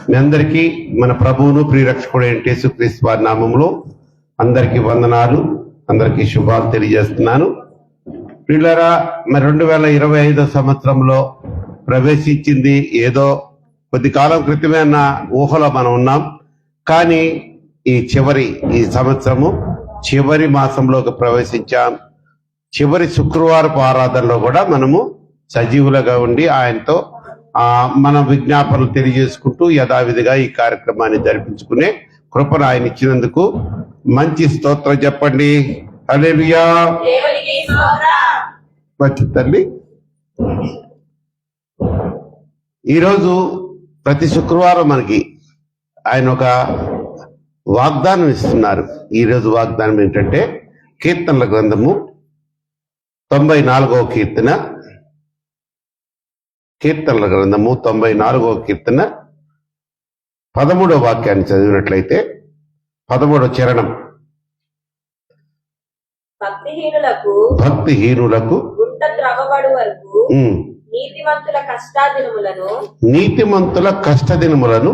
మీ అందరికీ మన ప్రభువును ప్రియరక్షకుడైన యేసుక్రీస్తు వారి నామములో అందరికీ వందనాలు, అందరికీ శుభాలు తెలియజేస్తున్నాను. ప్రియులారా, మరి 2025 సంవత్సరంలో ప్రవేశించింది ఏదో కొద్ది కాలం క్రితమే అన్న ఊహలో మనం ఉన్నాం. కానీ ఈ సంవత్సరము చివరి మాసంలోకి ప్రవేశించాం. చివరి శుక్రవారపు ఆరాధనలో కూడా మనము సజీవులుగా ఉండి ఆయనతో మన విజ్ఞాపనలు తెలియజేసుకుంటూ యథావిధిగా ఈ కార్యక్రమాన్ని జరిపించుకునే కృపను ఆయన ఇచ్చినందుకు మంచి స్తోత్రం చెప్పండి. హల్లెలూయా. మంచి తల్లి, ఈరోజు ప్రతి శుక్రవారం మనకి ఆయన ఒక వాగ్దానం ఇస్తున్నారు. ఈరోజు వాగ్దానం ఏంటంటే కీర్తనల గ్రంథము 94వ కీర్తన, కీర్తనల గ్రంథము 94వ కీర్తన 13వ వాక్యాన్ని చదివినట్లయితే 13వ చరణం, భక్తిహీనులకు నీతిమంతుల కష్టదినములను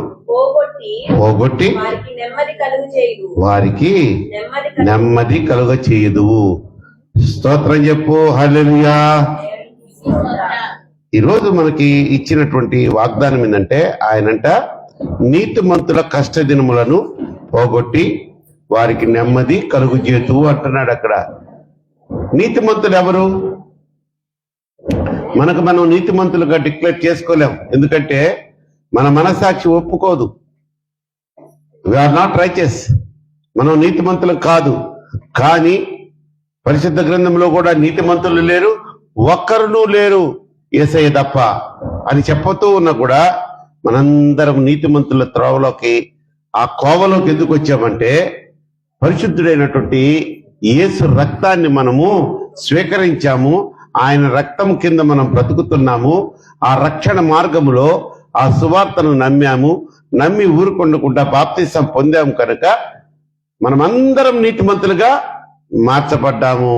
పోగొట్టి వారికి నెమ్మది కలుగ చేయదు. స్తోత్రం చెప్పు. హల్లెలూయా. ఈరోజు మనకి ఇచ్చినటువంటి వాగ్దానం ఏంటంటే ఆయనంట నీతిమంతుల కష్టదినములను పోగొట్టి వారికి నెమ్మది కలుగు చేతు అంటున్నాడు. అక్కడ నీతిమంతులు ఎవరు? మనం నీతిమంతులుగా డిక్లేర్ చేసుకోలేం, ఎందుకంటే మన మనసాక్షి ఒప్పుకోదు. వీఆర్ నాట్ రైచియస్, మనం నీతిమంతులం కాదు. కానీ పరిశుద్ధ గ్రంథంలో కూడా నీతిమంతులు లేరు, ఒక్కరునూ లేరు యేసయ్య తప్ప అని చెప్పుతూ ఉన్నా కూడా మనందరం నీతిమంతుల త్రోవలోకి, ఆ కోవలోకి ఎందుకు వచ్చామంటే పరిశుద్ధుడైనటువంటి యేసు రక్తాన్ని మనము స్వీకరించాము. ఆయన రక్తం కింద మనం బ్రతుకుతున్నాము. ఆ రక్షణ మార్గములో ఆ సువార్తను నమ్మి ఊరుకొండకుండా బాప్తిసం పొందాము. కనుక మనమందరం నీతిమంతులుగా మార్చబడ్డాము.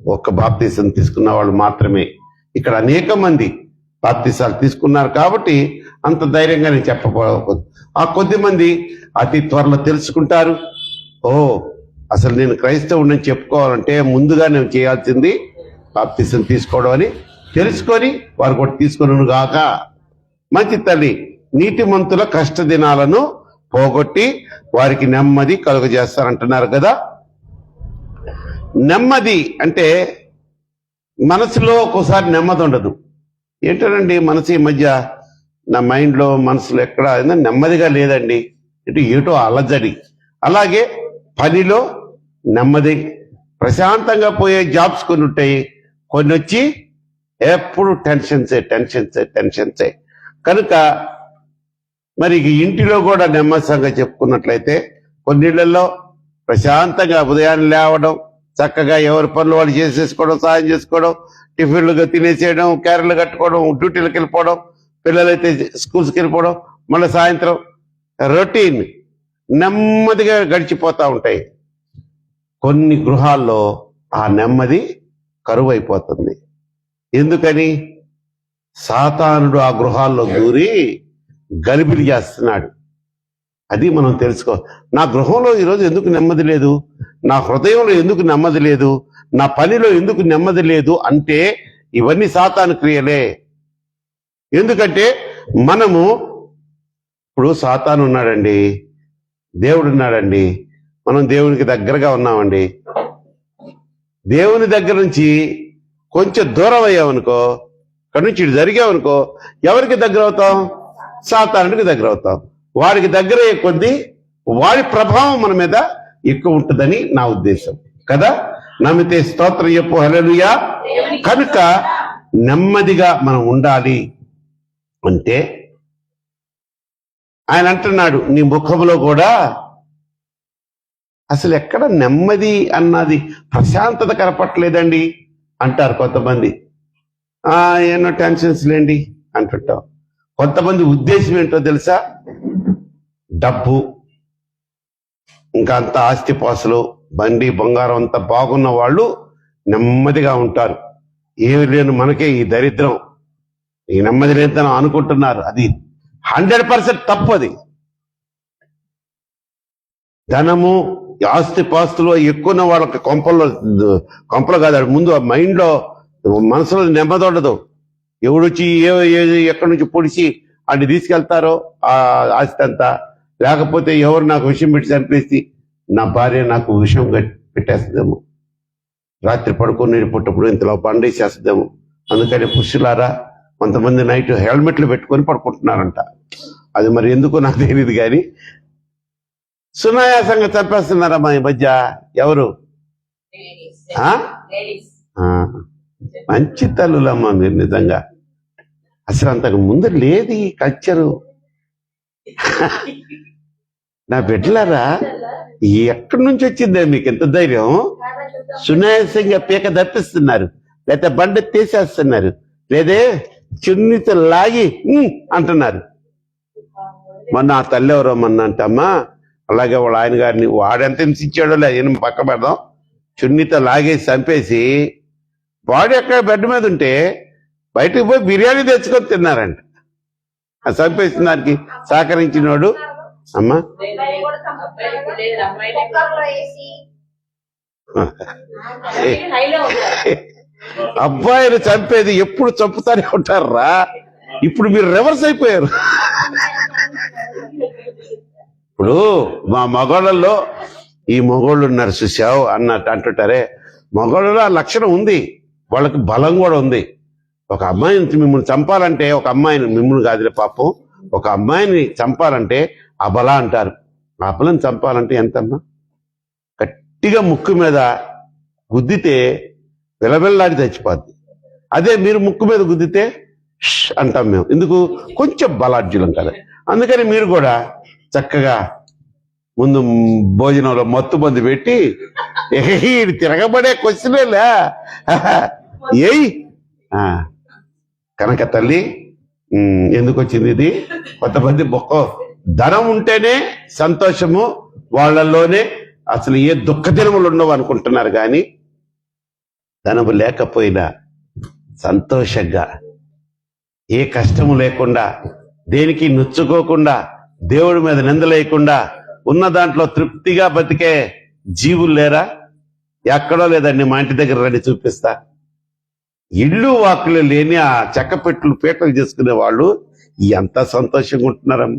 ఒక్క బాప్తిసం తీసుకున్న వాళ్ళు మాత్రమే. ఇక్కడ అనేక మంది బాప్తిసాలు తీసుకున్నారు కాబట్టి అంత ధైర్యంగా నేను చెప్పకూడదు. ఆ కొద్ది మంది అతి త్వరలో తెలుసుకుంటారు, అసలు నేను క్రైస్తవుడిని చెప్పుకోవాలంటే ముందుగా నేను చేయాల్సింది బాప్తిసం తీసుకోవడం అని తెలుసుకొని వారు కూడా తీసుకుని గాక. మంచి తల్లి, నీతిమంతుల కష్ట దినాలను పోగొట్టి వారికి నెమ్మది కలుగజేస్తారంటున్నారు కదా. నెమ్మది అంటే మనసులో ఒక్కోసారి నెమ్మది ఉండదు. ఏంటోనండి మనసు ఈ మధ్య నా మైండ్లో మనసులో ఎక్కడ నెమ్మదిగా లేదండి, ఏటో అలజడి. అలాగే పనిలో నెమ్మది, ప్రశాంతంగా పోయే జాబ్స్ కొన్ని ఉంటాయి, కొన్ని వచ్చి ఎప్పుడు టెన్షన్సే. కనుక మరి ఇంటిలో కూడా నెమ్మదిగా చెప్పుకున్నట్లయితే కొన్నిళ్లలో ప్రశాంతంగా ఉదయాన్నే లేవడం, చక్కగా ఎవరి పనులు వాళ్ళు చేసేసుకోవడం, సాయం చేసుకోవడం, టిఫిన్లుగా తినేసేయడం, క్యారెట్లు కట్టుకోవడం, డ్యూటీలకు వెళ్ళిపోవడం, పిల్లలైతే స్కూల్స్కి వెళ్ళిపోవడం, మళ్ళీ సాయంత్రం రొటీన్ నెమ్మదిగా గడిచిపోతూ ఉంటాయి. కొన్ని గృహాల్లో ఆ నెమ్మది కరువు అయిపోతుంది. ఎందుకని? సాతానుడు ఆ గృహాల్లో దూరి గలిబిలి చేస్తున్నాడు. అది మనం తెలుసుకో. నా గృహంలో ఈరోజు ఎందుకు నెమ్మది లేదు, నా హృదయంలో ఎందుకు నెమ్మది లేదు, నా పనిలో ఎందుకు నెమ్మది లేదు అంటే ఇవన్నీ సాతాను క్రియలే. ఎందుకంటే మనము ఇప్పుడు సాతాను ఉన్నాడండి, దేవుడు ఉన్నాడండి, మనం దేవునికి దగ్గరగా ఉన్నామండి. దేవుని దగ్గర నుంచి కొంచెం దూరం అయ్యామనుకో, అక్కడి నుంచి ఇటు జరిగామనుకో, ఎవరికి దగ్గర అవుతాం? సాతానుడికి దగ్గర అవుతాం. వాడికి దగ్గర అయ్యే కొద్దీ వాడి ప్రభావం మన మీద ఎక్కువ ఉంటుందని నా ఉద్దేశం కదా. నమ్మితే స్తోత్రం చెప్పు. హల్లెలూయా. కనుక నెమ్మదిగా మనం ఉండాలి అంటే ఆయన అంటున్నాడు, నీ ముఖంలో కూడా అసలు ఎక్కడ నెమ్మది అన్నది ప్రశాంతత కనపట్లేదండి అంటారు కొంతమంది. ఎన్నో టెన్షన్స్ లేండి అంటుంటాం. కొంతమంది ఉద్దేశం ఏంటో తెలుసా? డబ్బు, ఇంకా అంత ఆస్తిపాసులు, బండి బంగారం అంతా బాగున్న వాళ్ళు నెమ్మదిగా ఉంటారు. ఏమి లేని మనకే ఈ దరిద్రం, ఈ నెమ్మది లేదని అనుకుంటున్నారు. అది 100% తప్పు అది. ధనము ఆస్తి పాస్తులు ఎక్కువ వాళ్ళకి కొంపలు కాదు, ముందు ఆ మైండ్లో మనసులో నెమ్మది ఉండదు. ఎవడొచ్చి ఎక్కడి నుంచి పొడిచి అన్ని తీసుకెళ్తారో ఆ ఆస్తి అంతా, లేకపోతే ఎవరు నాకు విషయం పెట్టి చంపేసి నా భార్య నాకు విషయం పెట్టేస్తుందేమో, రాత్రి పడుకొని పుట్టప్పుడు ఇంతలో పండేసేస్తుందేమో. అందుకని పురుషులారా కొంతమంది నైట్ హెల్మెట్లు పెట్టుకొని పడుకుంటున్నారంట. అది మరి ఎందుకు నాకు తెలియదు కానీ సునాయాసంగా చంపేస్తున్నారమ్మా ఈ మధ్య. ఎవరు? మంచి తల్లులమ్మా మీరు నిజంగా. అసలు అంతకు ముందు లేదు ఈ కల్చరు. నా బిడ్డలారా, ఎక్కడి నుంచి వచ్చిందే మీకు ఎంత ధైర్యం? సునాయాసంగా పీక దప్పిస్తున్నారు, లేకపోతే బండి తీసేస్తున్నారు, లేదే చున్నితో లాగి అంటున్నారు. మొన్న ఆ తల్లి ఎవరో మొన్న అంటమ్మా, అలాగే వాళ్ళ ఆయన గారిని వాడెంత హింసించాడో లేదు పక్క పెడదాం, చున్నితో లాగేసి చంపేసి బాడీ ఎక్కడ బెడ్ మీద ఉంటే బయటకు పోయి బిర్యానీ తెచ్చుకొని తిన్నారంట. ఆ చంపేసిన దానికి సహకరించినోడు అమ్మా. అబ్బాయిలు చంపేది ఎప్పుడు చంపుతానే ఉంటారా? ఇప్పుడు మీరు రివర్స్ అయిపోయారు. ఇప్పుడు మా మగవాళ్ళల్లో ఈ మగవాళ్ళు ఉన్నారు చూసావు అన్నట్టు అంటుంటారే, మగవాళ్ళలో ఆ లక్షణం ఉంది, వాళ్ళకి బలం కూడా ఉంది. ఒక అమ్మాయిని మిమ్మల్ని చంపాలంటే, ఒక అమ్మాయిని మిమ్మల్ని కాదులే పాపం, ఒక అమ్మాయిని చంపాలంటే అబల అంటారు. ఆ అబలను చంపాలంటే ఎంతమ్మా, గట్టిగా ముక్కు మీద గుద్దితే విలవిల్లాడి చచ్చిపోద్ది. అదే మీరు ముక్కు మీద గుద్దితే అంటాం మేము, ఎందుకు? కొంచెం బలాఢ్యులం కదా. అందుకని మీరు కూడా చక్కగా ముందు భోజనంలో మత్తు మంది పెట్టి తిరగబడే క్వశ్చనేలా ఏయ్ కనుక తల్లి ఎందుకు వచ్చింది ఇది? కొంతమంది ధనం ఉంటేనే సంతోషము, వాళ్ళల్లోనే అసలు ఏ దుఃఖ దినములు ఉండవు అనుకుంటున్నారు. కానీ ధనము లేకపోయినా సంతోషంగా, ఏ కష్టము లేకుండా, దేనికి నొచ్చుకోకుండా, దేవుడి మీద నిందలేయకుండా ఉన్న దాంట్లో తృప్తిగా బతికే జీవులు లేరా? ఎక్కడో లేదండి, మా ఇంటి దగ్గర రండి చూపిస్తా. ఇళ్ళు వాకులు లేని ఆ చెక్క పెట్టులు పీటలు చేసుకునే వాళ్ళు ఎంత సంతోషంగా ఉంటున్నారమ్మ.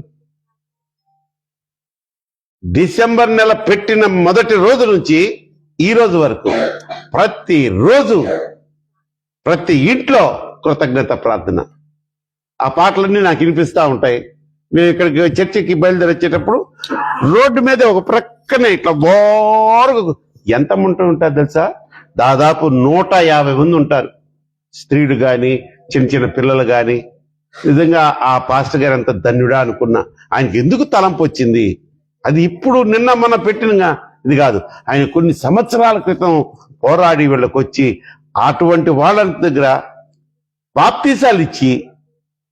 డిసెంబర్ నెల పెట్టిన మొదటి రోజు నుంచి ఈ రోజు వరకు ప్రతిరోజు ప్రతి ఇంట్లో కృతజ్ఞత ప్రార్థన. ఆ పాటలన్నీ నాకు వినిపిస్తూ ఉంటాయి. మేము ఇక్కడికి చర్చికి బయలుదేరి వచ్చేటప్పుడు రోడ్డు మీద ఒక ప్రక్కనే ఇట్లా బోరుగా ఎంత మంటూ ఉంటారు తెలుసా? దాదాపు 150 మంది ఉంటారు, స్త్రీలు కానీ చిన్న చిన్న పిల్లలు కానీ. నిజంగా ఆ పాస్టర్ గారు అంత ధన్యుడా అనుకున్నా. ఆయనకి ఎందుకు తలంపు వచ్చింది? అది ఇప్పుడు నిన్న మన పెట్టిన ఇది కాదు, ఆయన కొన్ని సంవత్సరాల క్రితం పోరాడి వీళ్ళకి వచ్చి అటువంటి వాళ్ళ దగ్గర బాప్తీసాలు ఇచ్చి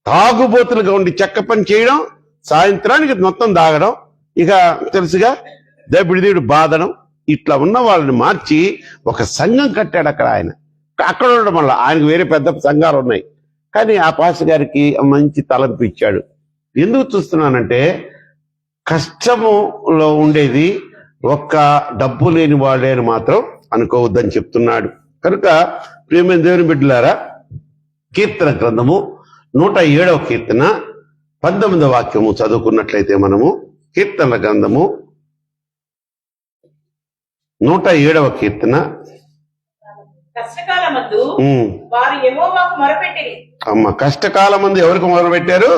తాగుబోతులుగా ఉండి చెక్క పని చేయడం, సాయంత్రానికి మొత్తం తాగడం, ఇక తెలుసుగా దబిడిదీడు బాధడం, ఇట్లా ఉన్న వాళ్ళని మార్చి ఒక సంఘం కట్టాడు అక్కడ. ఆయన అక్కడ ఉండడం వల్ల ఆయనకు వేరే పెద్ద సంఘాలు ఉన్నాయి, కానీ ఆ పాస్టర్ గారికి మంచి తలంపు ఇచ్చాడు. ఎందుకు చూస్తున్నానంటే, కష్టములో ఉండేది ఒక్క డబ్బు లేని వాళ్ళే అని మాత్రం అనుకోవద్దని చెప్తున్నాడు. కనుక ప్రియమైన దేవుని బిడ్డలారా, కీర్తన గ్రంథము 107వ కీర్తన 19వ వాక్యము చదువుకున్నట్లయితే మనము, కీర్తన గ్రంథము 107వ కీర్తన. అమ్మ, కష్టకాలమందు ఎవరికి మొరపెట్టారు?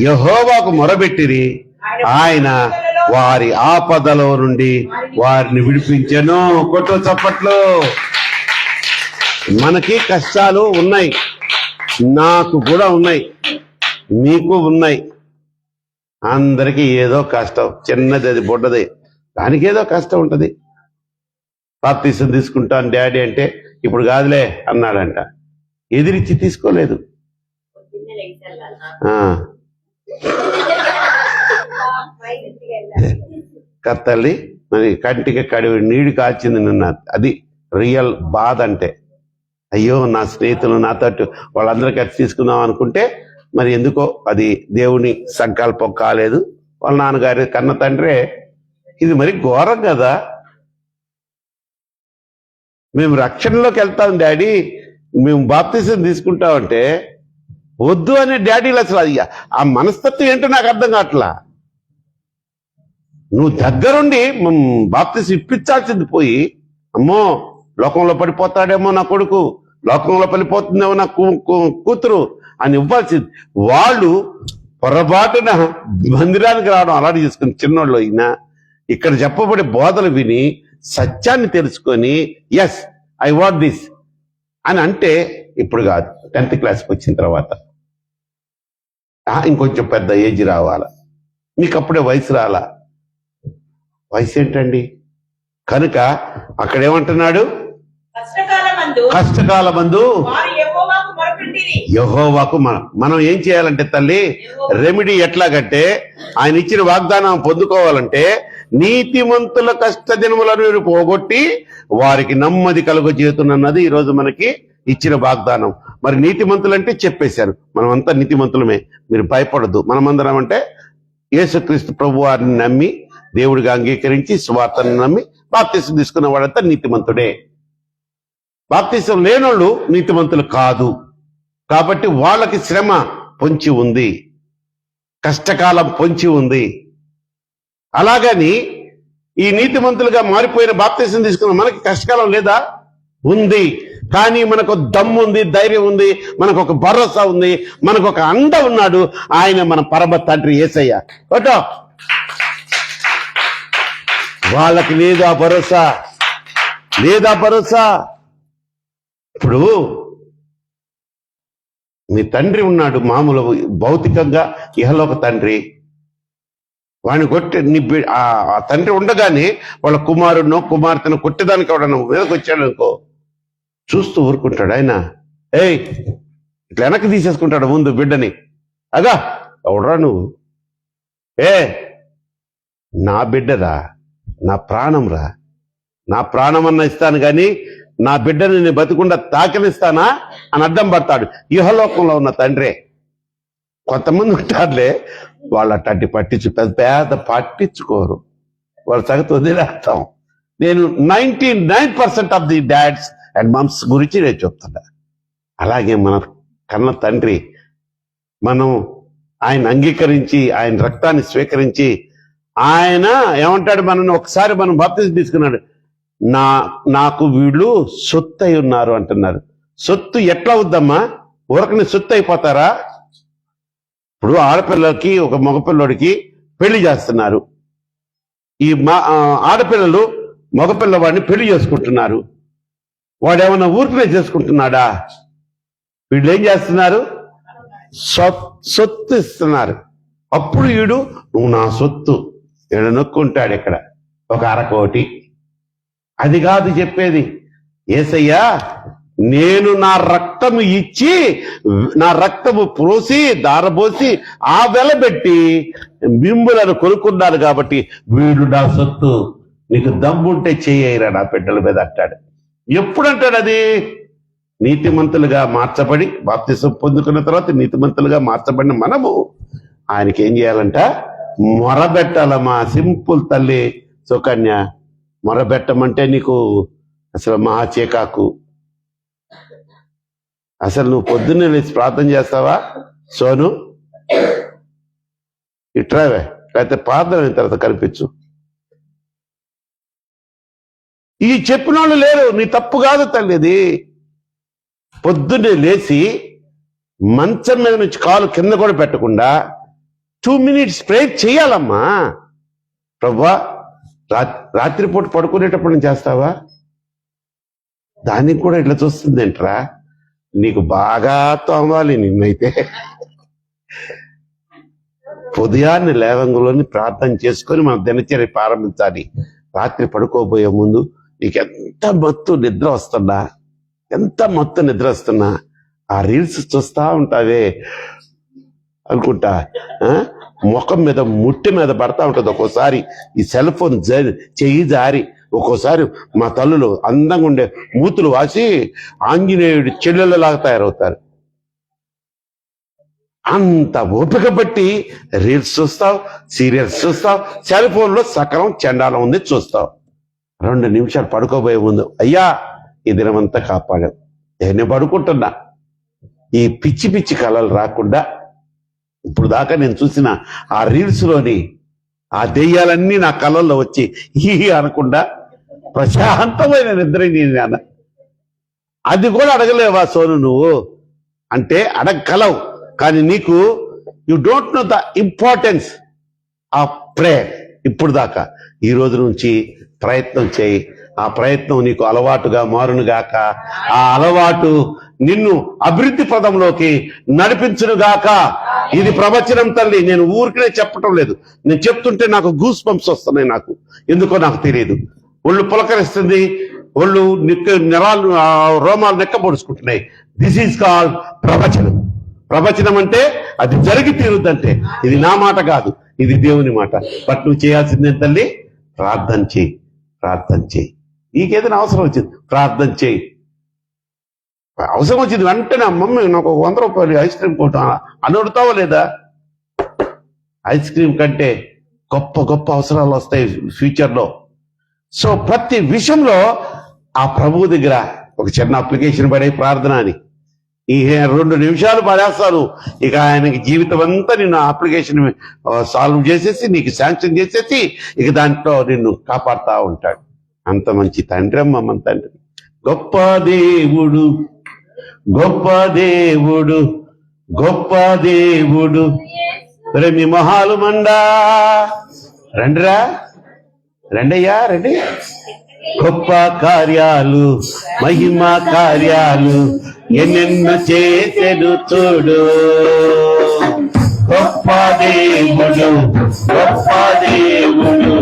యెహోవాకు మొరపెట్టిరి, ఆయన వారి ఆపదలో నుండి వారిని విడిపించెను. కొట్టు చప్పట్లు. మనకి కష్టాలు ఉన్నాయి, నాకు కూడా ఉన్నాయి, మీకు ఉన్నాయి. అందరికీ ఏదో కష్టం, చిన్నది అది బొడ్డది, దానికి ఏదో కష్టం ఉంటుంది. బాప్తీసం తీసుకుంటాను డాడీ అంటే ఇప్పుడు కాదులే అన్నాడంట, ఎదిరించి తీసుకోలేదు. కత్తల్లి మరి కంటికి కడివి నీడు కాల్చింది నిన్న. అది రియల్ బాధ అంటే. అయ్యో నా స్నేహితులు నాతో వాళ్ళందరూ కలిసి తీసుకుందాం అనుకుంటే మరి ఎందుకో అది దేవుని సంకల్పం కాలేదు. వాళ్ళ నాన్నగారి కన్న తండ్రే. ఇది మరి ఘోరం కదా. మేము రక్షణలోకి వెళ్తాం డాడీ, మేము బాప్తిసం తీసుకుంటామంటే వద్దు అనే డాడీలు అసలు ఆ మనస్తత్వం ఏంటో నాకు అర్థం కావట్లా. నువ్వు దగ్గరుండి బాప్తిసం ఇప్పించాల్సింది పోయి, అమ్మో లోకంలో పడిపోతాడేమో నా కొడుకు, లోకంలో పడిపోతుందేమో నా కూతురు అని ఇవ్వాల్సింది. వాళ్ళు పొరపాటున మందిరానికి రావడం అలవాటు చేసుకుని చిన్నోళ్ళు అయినా ఇక్కడ చెప్పబడే బోధలు విని సత్యాన్ని తెలుసుకొని ఎస్ ఐ వాంట్ దిస్ అని అంటే ఇప్పుడు కాదు, 10th క్లాస్కి వచ్చిన తర్వాత ఇంకొంచెం పెద్ద ఏజ్ రావాలా, మీకు అప్పుడే వయసు రాలా. వయసు ఏంటండి? కనుక అక్కడేమంటున్నాడు, కష్టకాలమందు యెహోవాకు మనం ఏం చేయాలంటే తల్లి, రెమెడీ ఎట్లాగంటే ఆయన ఇచ్చిన వాగ్దానం పొందుకోవాలంటే నీతిమంతుల కష్ట దినములను పోగొట్టి వారికి నెమ్మది కలుగజేతున్నది ఈరోజు మనకి ఇచ్చిన వాగ్దానం. మరి నీతిమంతులు అంటే చెప్పేశారు, మనమంతా నీతిమంతులమే, మీరు భయపడద్దు. మనమందరం అంటే యేసుక్రీస్తు ప్రభు వారిని నమ్మి దేవుడిగా అంగీకరించి సువార్తను నమ్మి బాప్తిసం తీసుకున్న వాడంతా నీతిమంతుడే. బాప్తిసం లేనోళ్ళు నీతిమంతులు కాదు. కాబట్టి వాళ్ళకి శ్రమ పొంచి ఉంది, కష్టకాలం పొంచి ఉంది. అలాగని ఈ నీతిమంతులుగా మారిపోయిన బాప్తిసం తీసుకున్న మనకి కష్టకాలం లేదా? ఉంది. కానీ మనకు దమ్ము ఉంది, ధైర్యం ఉంది, మనకు ఒక భరోసా ఉంది, మనకు ఒక అండ ఉన్నాడు. ఆయన మన పరమ తండ్రి యేసయ్య. ఓటో వాళ్ళకి లేదు ఆ భరోసా, లేదా భరోసా. ఇప్పుడు నీ తండ్రి ఉన్నాడు, మామూలు భౌతికంగా ఇహలోక తండ్రి. వాడిని కొట్టి ఆ తండ్రి ఉండగానే వాళ్ళ కుమారుడినో కుమార్తెను కొట్టేదానికి ఎవడన్నా మీదకి వచ్చాడు అనుకో, చూస్తూ ఊరుకుంటాడు ఆయన. ఏయ్ ఇట్లా వెనక్కి తీసేసుకుంటాడు ముందు బిడ్డని. అగా ఎవడరా నువ్వు? నా బిడ్డరా, నా ప్రాణం రా, నా ప్రాణం అన్న ఇస్తాను కానీ నా బిడ్డని నేను బతికుండా తాకనిస్తానా అని అడ్డం పడతాడు. ఇహలోకంలో ఉన్న తండ్రే. కొంతమంది ఉంటారులే, వాళ్ళ అట్టి పెద్ద పట్టించుకోరు, వాళ్ళ సంగతి వదిలేస్తాం. నేను 99% of the dads and mums గురించి నేను చెప్తున్నా. అలాగే మన కన్న తండ్రి, మనం ఆయన అంగీకరించి ఆయన రక్తాన్ని స్వీకరించి ఆయన ఏమంటాడు, మనల్ని ఒకసారి మనం బాప్తిసం తీసుకున్నాడు, నాకు వీళ్ళు సొత్తు అయి ఉన్నారు అంటున్నారు. సొత్తు ఎట్లా అవుద్దమ్మా? ఊరకని సొత్తు అయిపోతారా? ఇప్పుడు ఆడపిల్లలకి ఒక మగపిల్లడికి పెళ్లి చేస్తున్నారు. ఈ ఆడపిల్లలు మగపిల్లవాడిని పెళ్లి చేసుకుంటున్నారు. వాడేమన్నా ఊరికనే చేసుకుంటున్నాడా? వీళ్ళు ఏం చేస్తున్నారు? సొత్తు ఇస్తున్నారు. అప్పుడు వీడు నువ్వు నా సొత్తు వీడు నొక్కుంటాడు. ఇక్కడ ఒక 1/2 కోటి. అది కాదు చెప్పేది. యేసయ్యా నేను నా రక్తము ఇచ్చి, నా రక్తము పోసి దారబోసి ఆ వెలబెట్టి మిమ్ములను కొనుక్కున్నాను కాబట్టి వీడు నా సొత్తు, నీకు దమ్ముంటే చేయరా నా బిడ్డల మీద అంటాడు. ఎప్పుడంటాడు అది? నీతిమంతులుగా మార్చబడి బాప్తిసం పొందుకున్న తర్వాత నీతిమంతులుగా మార్చబడిన మనము ఆయనకి ఏం చేయాలంట? మొరబెట్టాలమ్మా. సింపుల్ తల్లి సుకన్య, మొరబెట్టమంటే నీకు అసలు మహా చేకాకు. అసలు నువ్వు పొద్దున్నే లేచి ప్రార్థన చేస్తావా సోను? ఇట్రావే, లేకపోతే ప్రార్థన అయిన తర్వాత కనిపించు. ఈ చెప్పిన వాళ్ళు లేరు. నీ తప్పు కాదు తల్లి. అది పొద్దున్నే లేచి మంచం మీద నుంచి కాలు కింద కూడా పెట్టకుండా 2 minutes ప్రేయర్ చేయాలమ్మా. ప్రభువా రాత్రిపూట పడుకునేటప్పుడు నేను చేస్తావా? దానికి కూడా ఇట్లా చూస్తుంది ఏంట్రా? నీకు బాగా తోమాలి నిన్నైతే. ఉదయాన్నే లేవంగులోని ప్రార్థన చేసుకొని మనం దినచర్య ప్రారంభించాలి. రాత్రి పడుకోబోయే ముందు నీకు ఎంత మత్తు నిద్ర వస్తున్నా, ఎంత మత్తు నిద్ర వస్తున్నా ఆ రీల్స్ చూస్తా ఉంటావే అనుకుంటా, ముఖం మీద ముట్టి మీద పడతా ఉంటుంది. ఒక్కోసారి ఈ సెల్ ఫోన్ చెయ్యి జారి ఒక్కోసారి మా తల్లులు అందంగా ఉండే మూతులు వాసి ఆంజనేయుడి చెల్లెళ్ళలాగా తయారవుతారు. అంత ఓపిక బట్టి రీల్స్ చూస్తావు, సీరియల్స్ చూస్తావు, సెల్ ఫోన్లో సకలం చండాలం ఉంది చూస్తావు. 2 నిమిషాలు పడుకోబోయే ముందు అయ్యా ఈ దినమంతా కాపాడావు, నేను పడుకుంటున్నా. ఈ పిచ్చి పిచ్చి కళలు రాకుండా ఇప్పుడు దాకా నేను చూసిన ఆ రీల్స్లోని ఆ దెయ్యాలన్నీ నా కళల్లో వచ్చి ఈ అనకుండా ప్రశాంతమైన నిద్ర నేను అది కూడా అడగలేవా సోను నువ్వు అంటే? అడగగలవు, కానీ నీకు you don't know the importance of prayer. ఇప్పుడు దాకా ఈ రోజు నుంచి ప్రయత్నం చేయి. ఆ ప్రయత్నం నీకు అలవాటుగా మారునుగాక. ఆ అలవాటు నిన్ను అభివృద్ధి పదంలోకి నడిపించునుగాక. ఇది ప్రవచనం తల్లి, నేను ఊరికనే చెప్పటం లేదు. నేను చెప్తుంటే నాకు గూస్ బంప్స్ వస్తున్నాయి. నాకు ఎందుకో నాకు తెలియదు, ఒళ్ళు పులకరిస్తుంది, ఒళ్ళు నరాలు రోమాలు నెక్కబొడుచుకుంటున్నాయి. దిస్ ఈజ్ కాల్డ్ ప్రవచనం. ప్రవచనం అంటే అది జరిగి తీరుద్దంటే. ఇది నా మాట కాదు, ఇది దేవుని మాట. బట్ నువ్వు చేయాల్సిందే తల్లి, ప్రార్థన చేయి, ప్రార్థన చేయి. నీకేదైనా అవసరం వచ్చింది ప్రార్థన చేయి. అవసరం వచ్చింది వెంటనే మమ్మీ నాకు 100 రూపాయలు ఐస్ క్రీమ్ కొట్టు అని అడుగుతావా లేదా? ఐస్ క్రీమ్ కంటే గొప్ప గొప్ప అవసరాలు వస్తాయి ఫ్యూచర్లో. సో ప్రతి విషయంలో ఆ ప్రభువు దగ్గర ఒక చిన్న అప్లికేషన్ పడే ప్రార్థన అని ఈ 2 నిమిషాలు పడేస్తాను. ఇక ఆయనకి జీవితం అంతా నిన్ను అప్లికేషన్ సాల్వ్ చేసేసి నీకు శాంక్షన్ చేసేసి ఇక దాంట్లో నిన్ను కాపాడుతూ ఉంటాడు. అంత మంచి తండ్రి అమ్మ మన తండ్రి. గొప్ప దేవుడు, గొప్ప దేవుడు, గొప్ప దేవుడు. రే మీ మొహాలు మండా, రండిరా, రండయ్యా రండి. గొప్ప కార్యాలు, మహిమ కార్యాలు ఎన్నెన్నో చేసెను చూడు. గొప్ప దేవుడు, గొప్ప దేవుడు,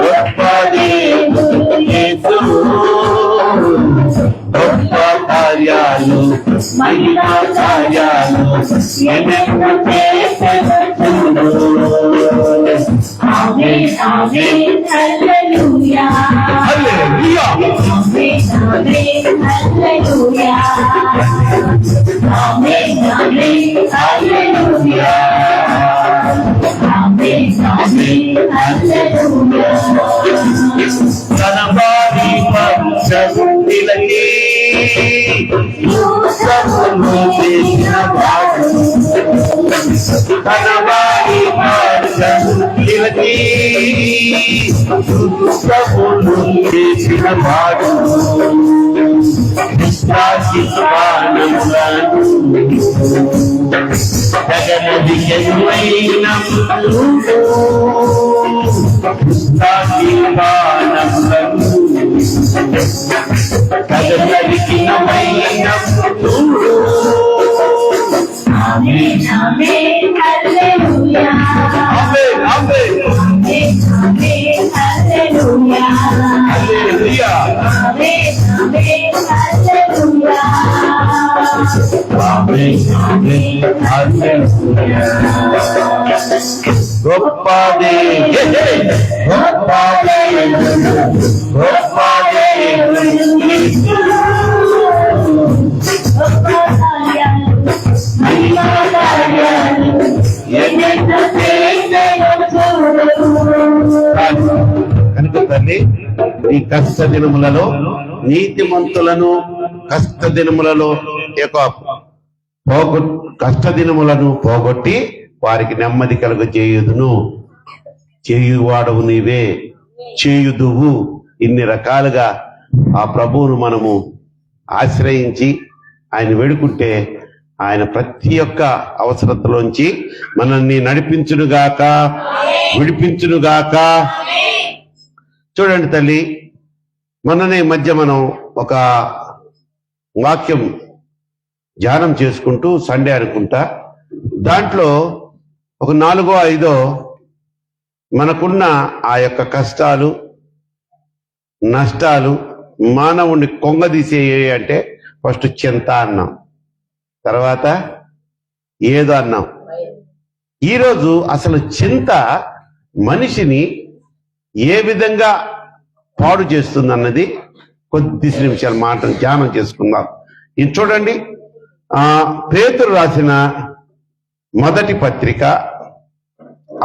గొప్ప దేవుడు యేసు. గొప్ప కార్యాలు, మహిమ కార్యాలు ఎన్నెన్నో చేసెను చూడు. ఆమేన్ ఆమేన్ హల్లెలూయా, హల్లెలూయా, ఆమేన్ ఆమేన్ హల్లెలూయా, ఆమేన్ ఆమేన్ హల్లెలూయా, ఆమేన్ ఆమేన్ హల్లెలూయా. తనవారి పక్షములకి యూసఫును చేసినవాడు, తనవారి పక్షములకి యూసఫును చేసినవాడు. జగన విజయమైన కదలికినమైన ఆమేన్ ఆమేన్ హల్లెలూయా, ఆమేన్ ఆమేన్ ఆమేన్ హల్లెలూయా, హల్లెలూయా, ఆమేన్ ఆమేన్ హల్లెలూయా, ఆమేన్ ఆమేన్ హల్లెలూయా. గొప్ప దేవుడు, గొప్ప దేవుడు, గొప్ప దేవుడు, గొప్ప కార్యాలు, మహిమ కార్యాలు ఎన్నెన్నో చేసెను చూడు. కనుక తల్లి ఈ కష్ట దినములలో నీతిమంతులను కష్ట దినములలో కష్ట దినములను పోగొట్టి వారికి నెమ్మది కలుగ చేయుదును. చేయువాడవు నీవే, చేయుదువు. ఇన్ని రకాలుగా ఆ ప్రభువును మనము ఆశ్రయించి ఆయన వేడుకుంటే ఆయన ప్రతి ఒక్క అవసరతలోంచి మనల్ని నడిపించునుగాక, విడిపించునుగాక. చూడండి తల్లి, మననే మధ్య మనం ఒక వాక్యం ధ్యానం చేసుకుంటూ సండే అనుకుంటా, దాంట్లో ఒక 4 or 5 మనకున్న ఆ యొక్క కష్టాలు నష్టాలు మానవుణ్ణి కొంగదీసేవి అంటే ఫస్ట్ చింత అన్నాం, తర్వాత ఏదో అన్నాం. ఈరోజు అసలు చింత మనిషిని ఏ విధంగా పాడు చేస్తుందన్నది కొద్ది నిమిషాలు మాట ధ్యానం చేసుకుందాం. ఇది చూడండి, పేతురు రాసిన మొదటి పత్రిక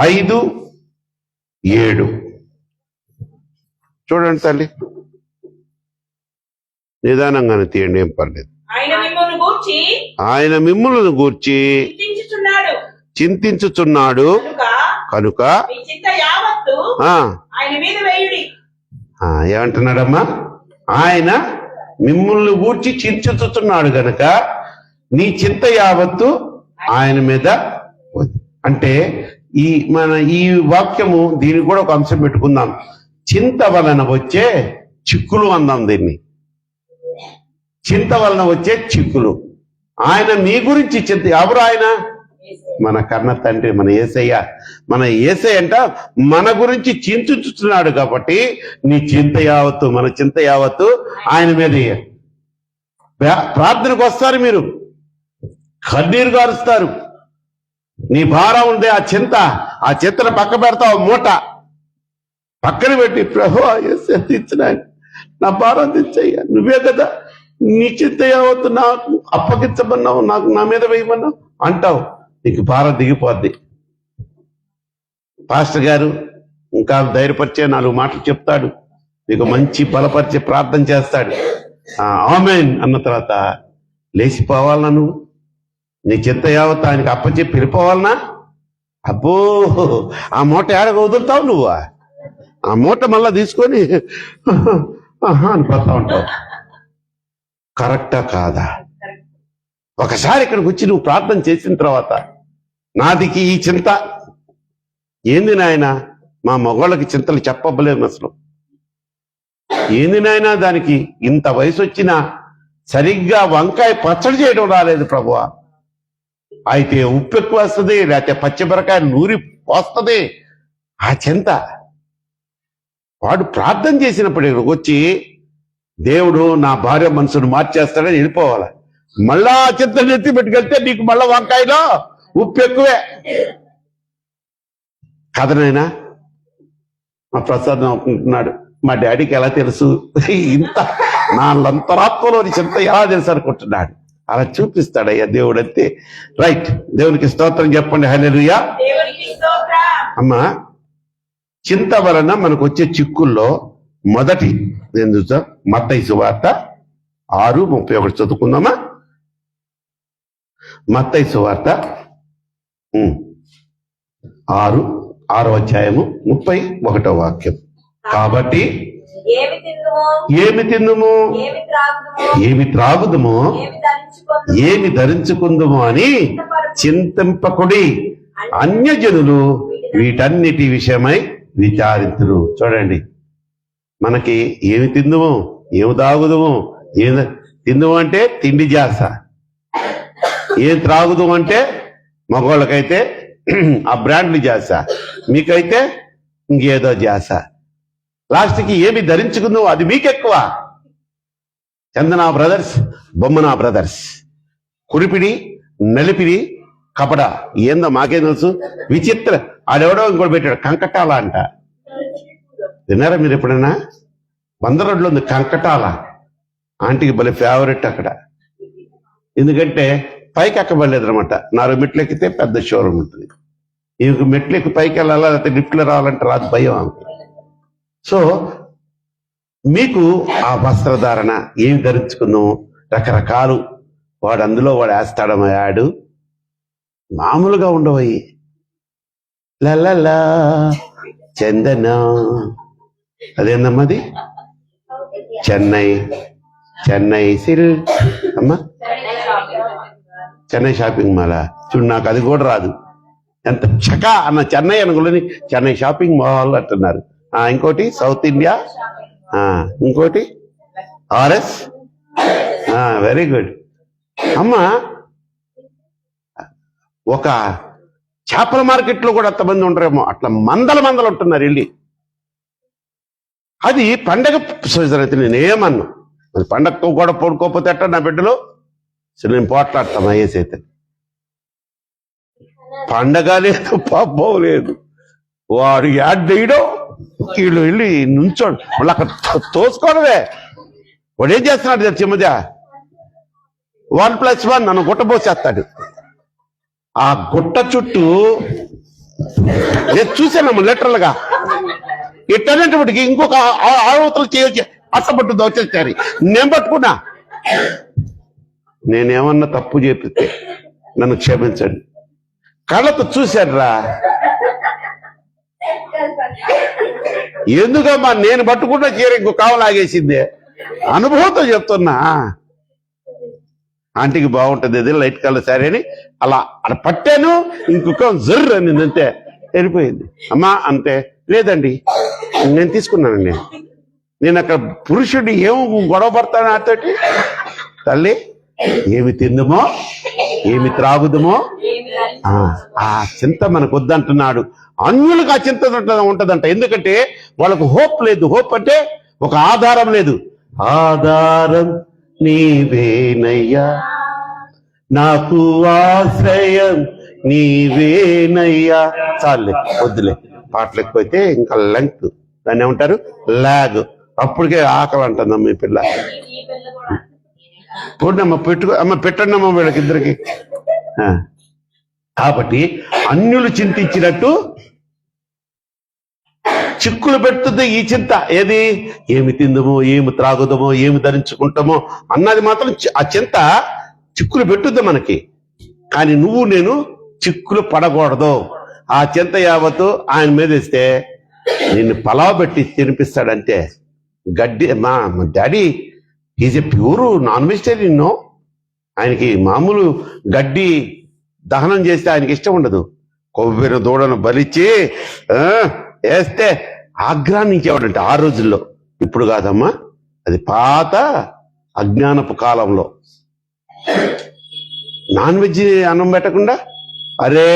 5:7 చూడండి తల్లి, నిదానంగానే తీయండి, ఏం పర్లేదు. ఆయన మిమ్ములను గూర్చి చింతించుచున్నాడు కనుక ఏమంటున్నాడమ్మా? ఆయన మిమ్మల్ని గూర్చి చింతించుచున్నాడు గనక నీ చింత యావత్తు ఆయన మీద. అంటే ఈ వాక్యము దీనికి కూడా ఒక అంశం పెట్టుకుందాం. చింత వలన వచ్చే చిక్కులు అందాం దీన్ని. చింత వలన వచ్చే చిక్కులు. ఆయన మీ గురించి చింత. ఎవరు ఆయన? మన కన్న తండ్రి, మన యేసయ్య. మన యేసయ్య అంట మన గురించి చింతించుతున్నాడు కాబట్టి నీ చింత యావత్తు, మన చింత యావత్తు ఆయన మీద. ప్రార్థనకు వస్తారు మీరు, కన్నీరు గారుస్తారు. నీ భారం ఉండే ఆ చింతను పక్క పెడతావు, మూట పక్కన పెట్టి ప్రభు ఇచ్చిన నా భారం తెచ్చయ్యా, నువ్వే కదా నీ చింత యావత్తు నాకు అప్పగించమన్నావు, నాకు నా మీద వేయమన్నావు అంటావు. నీకు భారం దిగిపోద్ది. పాస్టర్ గారు ఇంకా ధైర్యపరిచే 4 మాటలు చెప్తాడు, నీకు మంచి బలపరిచే ప్రార్థన చేస్తాడు. ఆమేన్ అన్న తర్వాత లేచిపోవాలన్నా నువ్వు, నీ చింత యావత్ ఆయనకి అప్పచెప్పి వెళ్ళిపోవాలనా? అబ్బో, ఆ మూట ఏడగా వదులుతావు నువ్వు. ఆ మూట మళ్ళా తీసుకొని అని పోతా ఉంటావు. కరెక్టా కాదా? ఒకసారి ఇక్కడికి వచ్చి నువ్వు ప్రార్థన చేసిన తర్వాత, నాదికి ఈ చింత ఏంది నాయన, మా మగవాళ్ళకి చింతలు చెప్పబలేము అసలు. ఏంది నాయన, దానికి ఇంత వయసు వచ్చినా సరిగ్గా వంకాయ పచ్చడి చేయడం రాలేదు ప్రభువా. అయితే ఉప్పు ఎక్కువ వస్తుంది, లేకపోతే పచ్చిమిరకాయ నూరి పోస్తుంది. ఆ చింత వాడు ప్రార్థన చేసినప్పుడు ఇక్కడికి వచ్చి దేవుడు నా భార్య మనసును మార్చేస్తాడని వెళ్ళిపోవాలి. మళ్ళా ఆ చింత నెత్తి పెట్టుకెళ్తే నీకు మళ్ళా వంకాయలో ఉప్పు ఎక్కువే. కథనైనా మా ప్రసాద్ అనుకుంటున్నాడు, మా డాడీకి ఎలా తెలుసు ఇంత నా అంతరాత్మలోని చింత ఎలా తెలుసు అనుకుంటున్నాడు. అలా చూపిస్తాడయ్యా దేవుడు, అంతే. రైట్, దేవునికి స్తోత్రం చెప్పండి. హల్లెలూయా. అమ్మా, చింత వలన మనకు వచ్చే చిక్కుల్లో మొదటి నేను చూసా, మత్తయి సువార్త 6:31 చదువుకుందామా? మత్తయి సువార్త 6వ అధ్యాయము 31వ వాక్యం. కాబట్టి ఏమి తిందుము, ఏమి త్రాగుదుము, ఏమి ధరించుకుందుము అని చింతింపకుడి, అన్యజనులు వీటన్నిటి విషయమై విచారింతురు. చూడండి, మనకి ఏమి తిందుము, ఏమి తాగుదుము. ఏమి తిందుము అంటే తిండి జాస, ఏం త్రాగుదు అంటే మగవాళ్ళకైతే ఆ బ్రాండ్లు జాస, మీకైతే ఇంకేదో జాస. లాస్ట్కి ఏమి ధరించుకుందో అది మీకెక్కువ. చందనా బ్రదర్స్, బొమ్మనా బ్రదర్స్, కురిపిడి, నలిపిడి, కపడ, ఏందో మాకేం తెలుసు. విచిత్ర ఆడెవడో ఇంకోటి పెట్టాడు కంకటాల అంట. విన్నారా మీరు ఎప్పుడైనా? బందరోడ్లో ఉంది కంకటాల. ఆంటీకి భలే ఫేవరెట్ అక్కడ. ఎందుకంటే పైకి ఎక్కబడలేదు అనమాట. 4 మెట్లు ఎక్కితే పెద్ద షోరూమ్ ఉంటుంది. ఇంక మెట్లు ఎక్కి పైకి వెళ్ళాలా, లేకపోతే లిఫ్ట్లో రావాలంటే రాదు, భయం ఆమెకి. సో మీకు ఆ వస్త్రధారణ ఏమి ధరించుకుందాము, రకరకాలు వాడు అందులో వాడు వేస్తాడమ్మా. యాడు మామూలుగా ఉండవయి. లలా చందన, అదేందమ్మది? చెన్నై సిల్ అమ్మా, చెన్నై షాపింగ్ మాల్. చూడు, నాకు అది కూడా రాదు. ఎంత చకా అన్న చెన్నై అనుకోని చెన్నై షాపింగ్ మాల్ అంటున్నారు. ఇంకోటి సౌత్ ఇండియా, ఇంకోటి ఆర్ఎస్. వెరీ గుడ్ అమ్మా. ఒక చేపల మార్కెట్లో కూడా అంతమంది ఉంటారేమో, అట్లా మందలు ఉంటున్నారు వెళ్ళి. అది పండగ సీజన్ అయితే నేనేమన్నా, అది పండగతో కూడా పడుకోకపోతే అట్ట నా బిడ్డలు నేను పోట్లాడతాను. అయ్యేసైతే పండగ లేదు, పాపం లేదు, వాడు యాడ్ వేయడం, వీళ్ళు వెళ్ళి నుంచోండి, మళ్ళీ అక్కడ తోసుకోవడమే. వాడు ఏం చేస్తున్నాడు తెలుసు, ఈ మధ్య 1+1 నన్ను గుట్టబోసేస్తాడు. ఆ గుట్ట చుట్టూ నేను చూశానమ్మా లిటరల్గా. ఇట్టనేటప్పటికి ఇంకొక ఆవతలు చేయొచ్చు అట్టపట్టు దోచేస్తారు. నేను పట్టుకున్నా. నేనేమన్నా తప్పు చేపిస్తే నన్ను క్షమించండి. కళ్ళతో చూశారా? ఎందుకమ్మా నేను పట్టుకున్న చీర ఇంకో కావలాగేసిందే. అనుభవంతో చెప్తున్నా. ఆంటీకి బాగుంటుంది అది లైట్ కలర్ శారీ అని అలా అలా పట్టాను. ఇంకొక జర్రు అని అంతే వెళ్ళిపోయింది. అమ్మా అంతే లేదండి నేను తీసుకున్నానండి. నేను అక్కడ పురుషుడిని ఏం గొడవ పడతాను నాతోటి. తల్లి ఏమి తిందుమో ఏమి త్రాగుదమో ఆ చింత మనకు వద్దంటున్నాడు. అన్యులకు ఆ చింత ఉంటదంట. ఎందుకంటే వాళ్ళకు హోప్ లేదు. హోప్ అంటే ఒక ఆధారం లేదు. ఆధారం నీవేనయ్యా, నాకు ఆశ్రయం నీవేనయ్యా. చాలే వద్దులే, పాటలు ఎక్కువైతే ఇంకా లెంగ్త్, దాన్ని ఏమంటారు లాగ్. అప్పటికే ఆకలి అంటుందమ్మ మీ పిల్ల. చూడమ్మా పెట్టండి అమ్మ వీళ్ళకి ఇద్దరికి. కాబట్టి అన్యులు చింతించినట్టు చిక్కులు పెడుతుంది ఈ చింత. ఏది? ఏమి తిందమో ఏమి త్రాగుదమో ఏమి ధరించుకుంటామో అన్నది మాత్రం ఆ చింత చిక్కులు పెట్టుద్ది మనకి. కానీ నువ్వు నేను చిక్కులు పడకూడదు. ఆ చింత యావత్తు ఆయన మీద ఇస్తే నిన్ను పలావ్ పెట్టి తినిపిస్తాడంటే. గడ్డి మా daddy is a pure non vegetarian. ఆయనకి మామూలు గడ్డి దహనం చేస్తే ఆయనకి ఇష్టం ఉండదు. కొవ్వెన దూడను బలిచ్చి వేస్తే ఆగ్రహించేవాడంటే ఆ రోజుల్లో. ఇప్పుడు కాదమ్మా, అది పాత అజ్ఞానపు కాలంలో. నాన్ వెజ్ అన్నం పెట్టకుండా అరే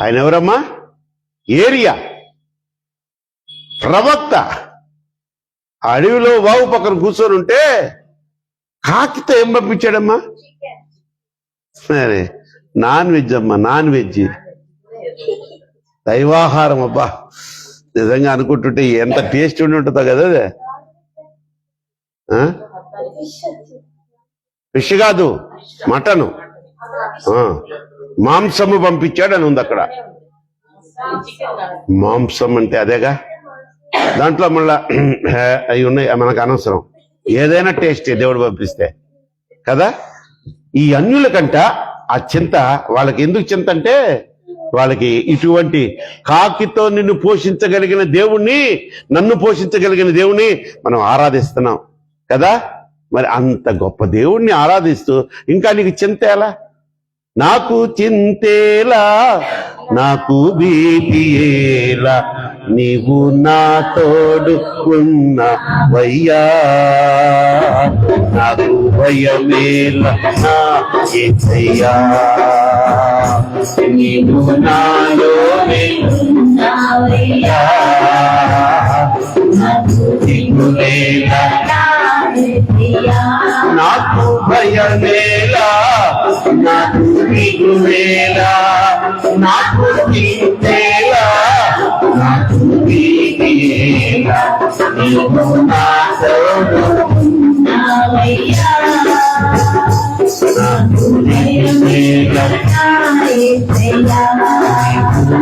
ఆయన ఎవరమ్మా? ఏరియా ప్రవక్త. అడవిలో వాగు పక్కన కూర్చొని ఉంటే కాకితో ఏం పంపించాడమ్మా? సరే నాన్ వెజ్ అమ్మా, నాన్ వెజ్ దైవాహారం. అబ్బా నిజంగా అనుకుంటుంటే ఎంత టేస్ట్ ఉండి ఉంటుందో కదా అదే. ఫిష్ కాదు, మటను, మాంసము పంపించాడు అని ఉంది అక్కడ. మాంసం అంటే అదేగా. దాంట్లో మళ్ళా అవి ఉన్నాయి, మనకు అనవసరం. ఏదైనా టేస్ట్ దేవుడు పంపిస్తే కదా. ఈ అన్యుల కంట ఆ చింత వాళ్ళకి ఎందుకు చింత అంటే, వాళ్ళకి ఇటువంటి కాకితో నిన్ను పోషించగలిగిన దేవుణ్ణి, నన్ను పోషించగలిగిన దేవుణ్ణి మనం ఆరాధిస్తున్నాం కదా. మరి అంత గొప్ప దేవుణ్ణి ఆరాధిస్తూ ఇంకా నీకు చింత ఎలా? నాకు చింతేలా, నాకు భీతియేలా, నీవు నా తోడు ఉన్నవయ్యా. నాకు భయమేలా నా యేసయ్యా, నీవు నాలోనే ఉన్నవయ్యా. నాకు దిగులేలా, నాకు భయమేలా, నాకు దిగులేలా, నాకు చింతేలా, నాకు భీతియేలా, నీవు నా తోడు ఉన్నవయ్యా. నాకు భయమేలా, యేసయ్యా,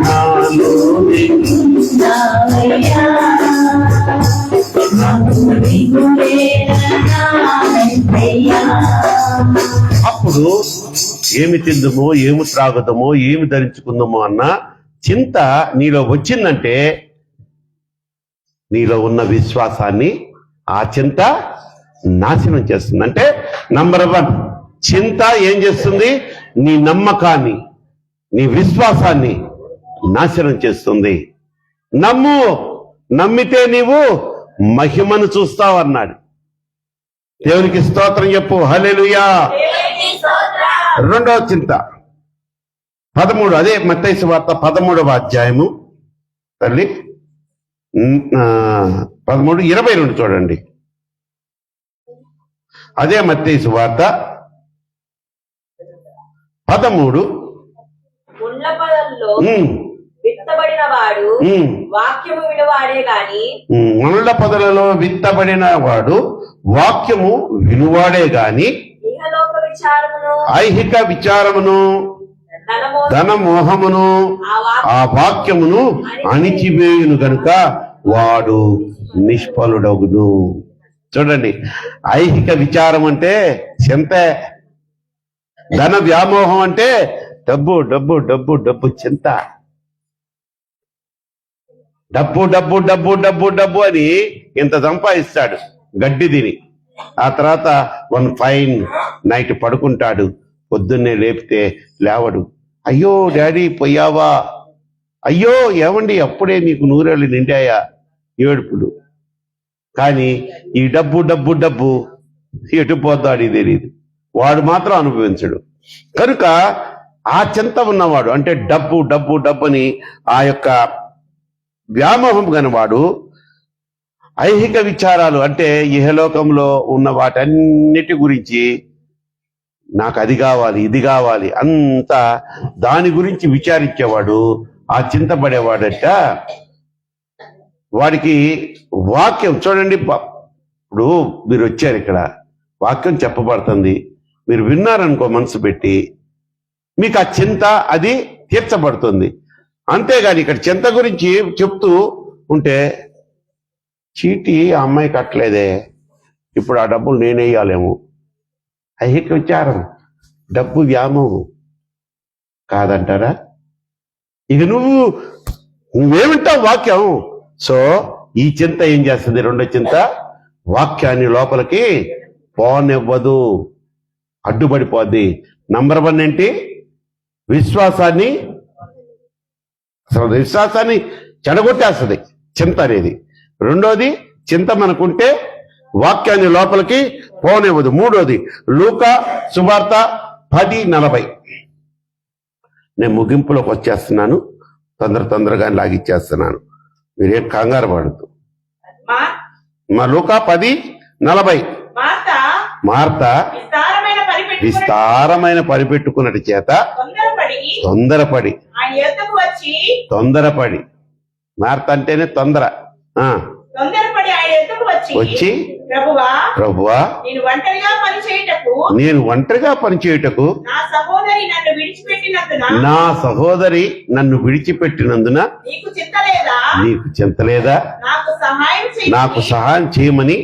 నాలోనే ఉన్నవయ్యా. అప్పుడు ఏమి తిందమో ఏమి త్రాగుదామో ఏమి ధరించుకుందామో అన్న చింత నీలో వచ్చిందంటే నీలో ఉన్న విశ్వాసాన్ని ఆ చింత నాశనం చేస్తుంది. అంటే నంబర్ 1 చింత ఏం చేస్తుంది? నీ నమ్మకాన్ని, నీ విశ్వాసాన్ని నాశనం చేస్తుంది. నమ్ము, నమ్మితే నీవు మహిమను చూస్తావు అన్నాడు. దేవునికి స్తోత్రం చెప్పు. హల్లెలూయా. రెండవ చింత 13, అదే మత్తయి సువార్త 13వ అధ్యాయము తల్లి 13:22 చూడండి. అదే మత్తయి సువార్త 13 విత్తబడిన వాడు వాక్యము వినువాడే గాని, ముళ్ళ పొదలలో విత్తబడిన వాడు వాక్యము వినువాడే గాని ఇహలోక విచారమును ఐహిక విచారమును ధన మోహమును ఆ వాక్యమును అణిచివేయును గనుక వాడు నిష్ఫలుడగును. చూడండి, ఐహిక విచారం అంటే చింతే, ధన వ్యామోహం అంటే డబ్బు డబ్బు డబ్బు డబ్బు చింత. డబ్బు డబ్బు డబ్బు డబ్బు డబ్బు అని ఇంత సంపాదిస్తాడు గడ్డి తిని. ఆ తర్వాత వన్ ఫైన్ నైట్ పడుకుంటాడు, పొద్దున్నే లేపితే లేవడు. అయ్యో డాడీ పోయావా, అయ్యో ఏమండి అప్పుడే నీకు 100 ఏళ్ళు నిండాయా, ఏడుపుడు. కానీ ఈ డబ్బు డబ్బు డబ్బు ఎటు పోతాడు తెలియదు, వాడు మాత్రం అనుభవించడు. కనుక ఆ చింత ఉన్నవాడు అంటే డబ్బు డబ్బు డబ్బుని ఆ యొక్క వ్యామోహం గనవాడు ఐహిక విచారాలు అంటే ఇహలోకంలో ఉన్న వాటన్నిటి గురించి నాకు అది కావాలి ఇది కావాలి అంతా దాని గురించి విచారించేవాడు, ఆ చింతపడేవాడట. వాడికి వాక్యం చూడండి, ఇప్పుడు మీరు వచ్చారు, ఇక్కడ వాక్యం చెప్పబడుతుంది, మీరు విన్నారనుకో మనసు పెట్టి, మీకు ఆ చింత అది తీర్చబడుతుంది. అంతేగాని ఇక్కడ చింత గురించి చెప్తూ ఉంటే చీటీ ఆ అమ్మాయి కట్టలేదే, ఇప్పుడు ఆ డబ్బులు నేనేయాలేమో, ఐహిక విచారం, డబ్బు వ్యామోహం కాదంటారా? ఇక నువ్వేమింటావు వాక్యం. సో ఈ చింత ఏం చేస్తుంది? రెండో చింత వాక్యాన్ని లోపలికి పోనివ్వదు, అడ్డుపడిపోద్ది. నంబర్ 1 ఏంటి? విశ్వాసాన్ని చెడగొట్టేస్తుంది చింత అనేది. రెండోది చింత మనకుంటే వాక్యాన్ని లోపలికి పోనివ్వదు. మూడోది లూకా సువార్త 10:40. నేను ముగింపులోకి వచ్చేస్తున్నాను, తొందరగా లాగిచ్చేస్తున్నాను, మీరేం కంగారు పడద్దు. మా లూకా 10:40. మార్త విస్తారమైన పరిపెట్టుకున్నట్టు చేత తొందరపడి మార్త అంటేనే తొందర. వచ్చి ప్రభువా నేను ఒంటరిగా పనిచేయుటకు నా సహోదరి నన్ను విడిచిపెట్టినందున నీకు చింత లేదా? నాకు సహాయం చేయమని.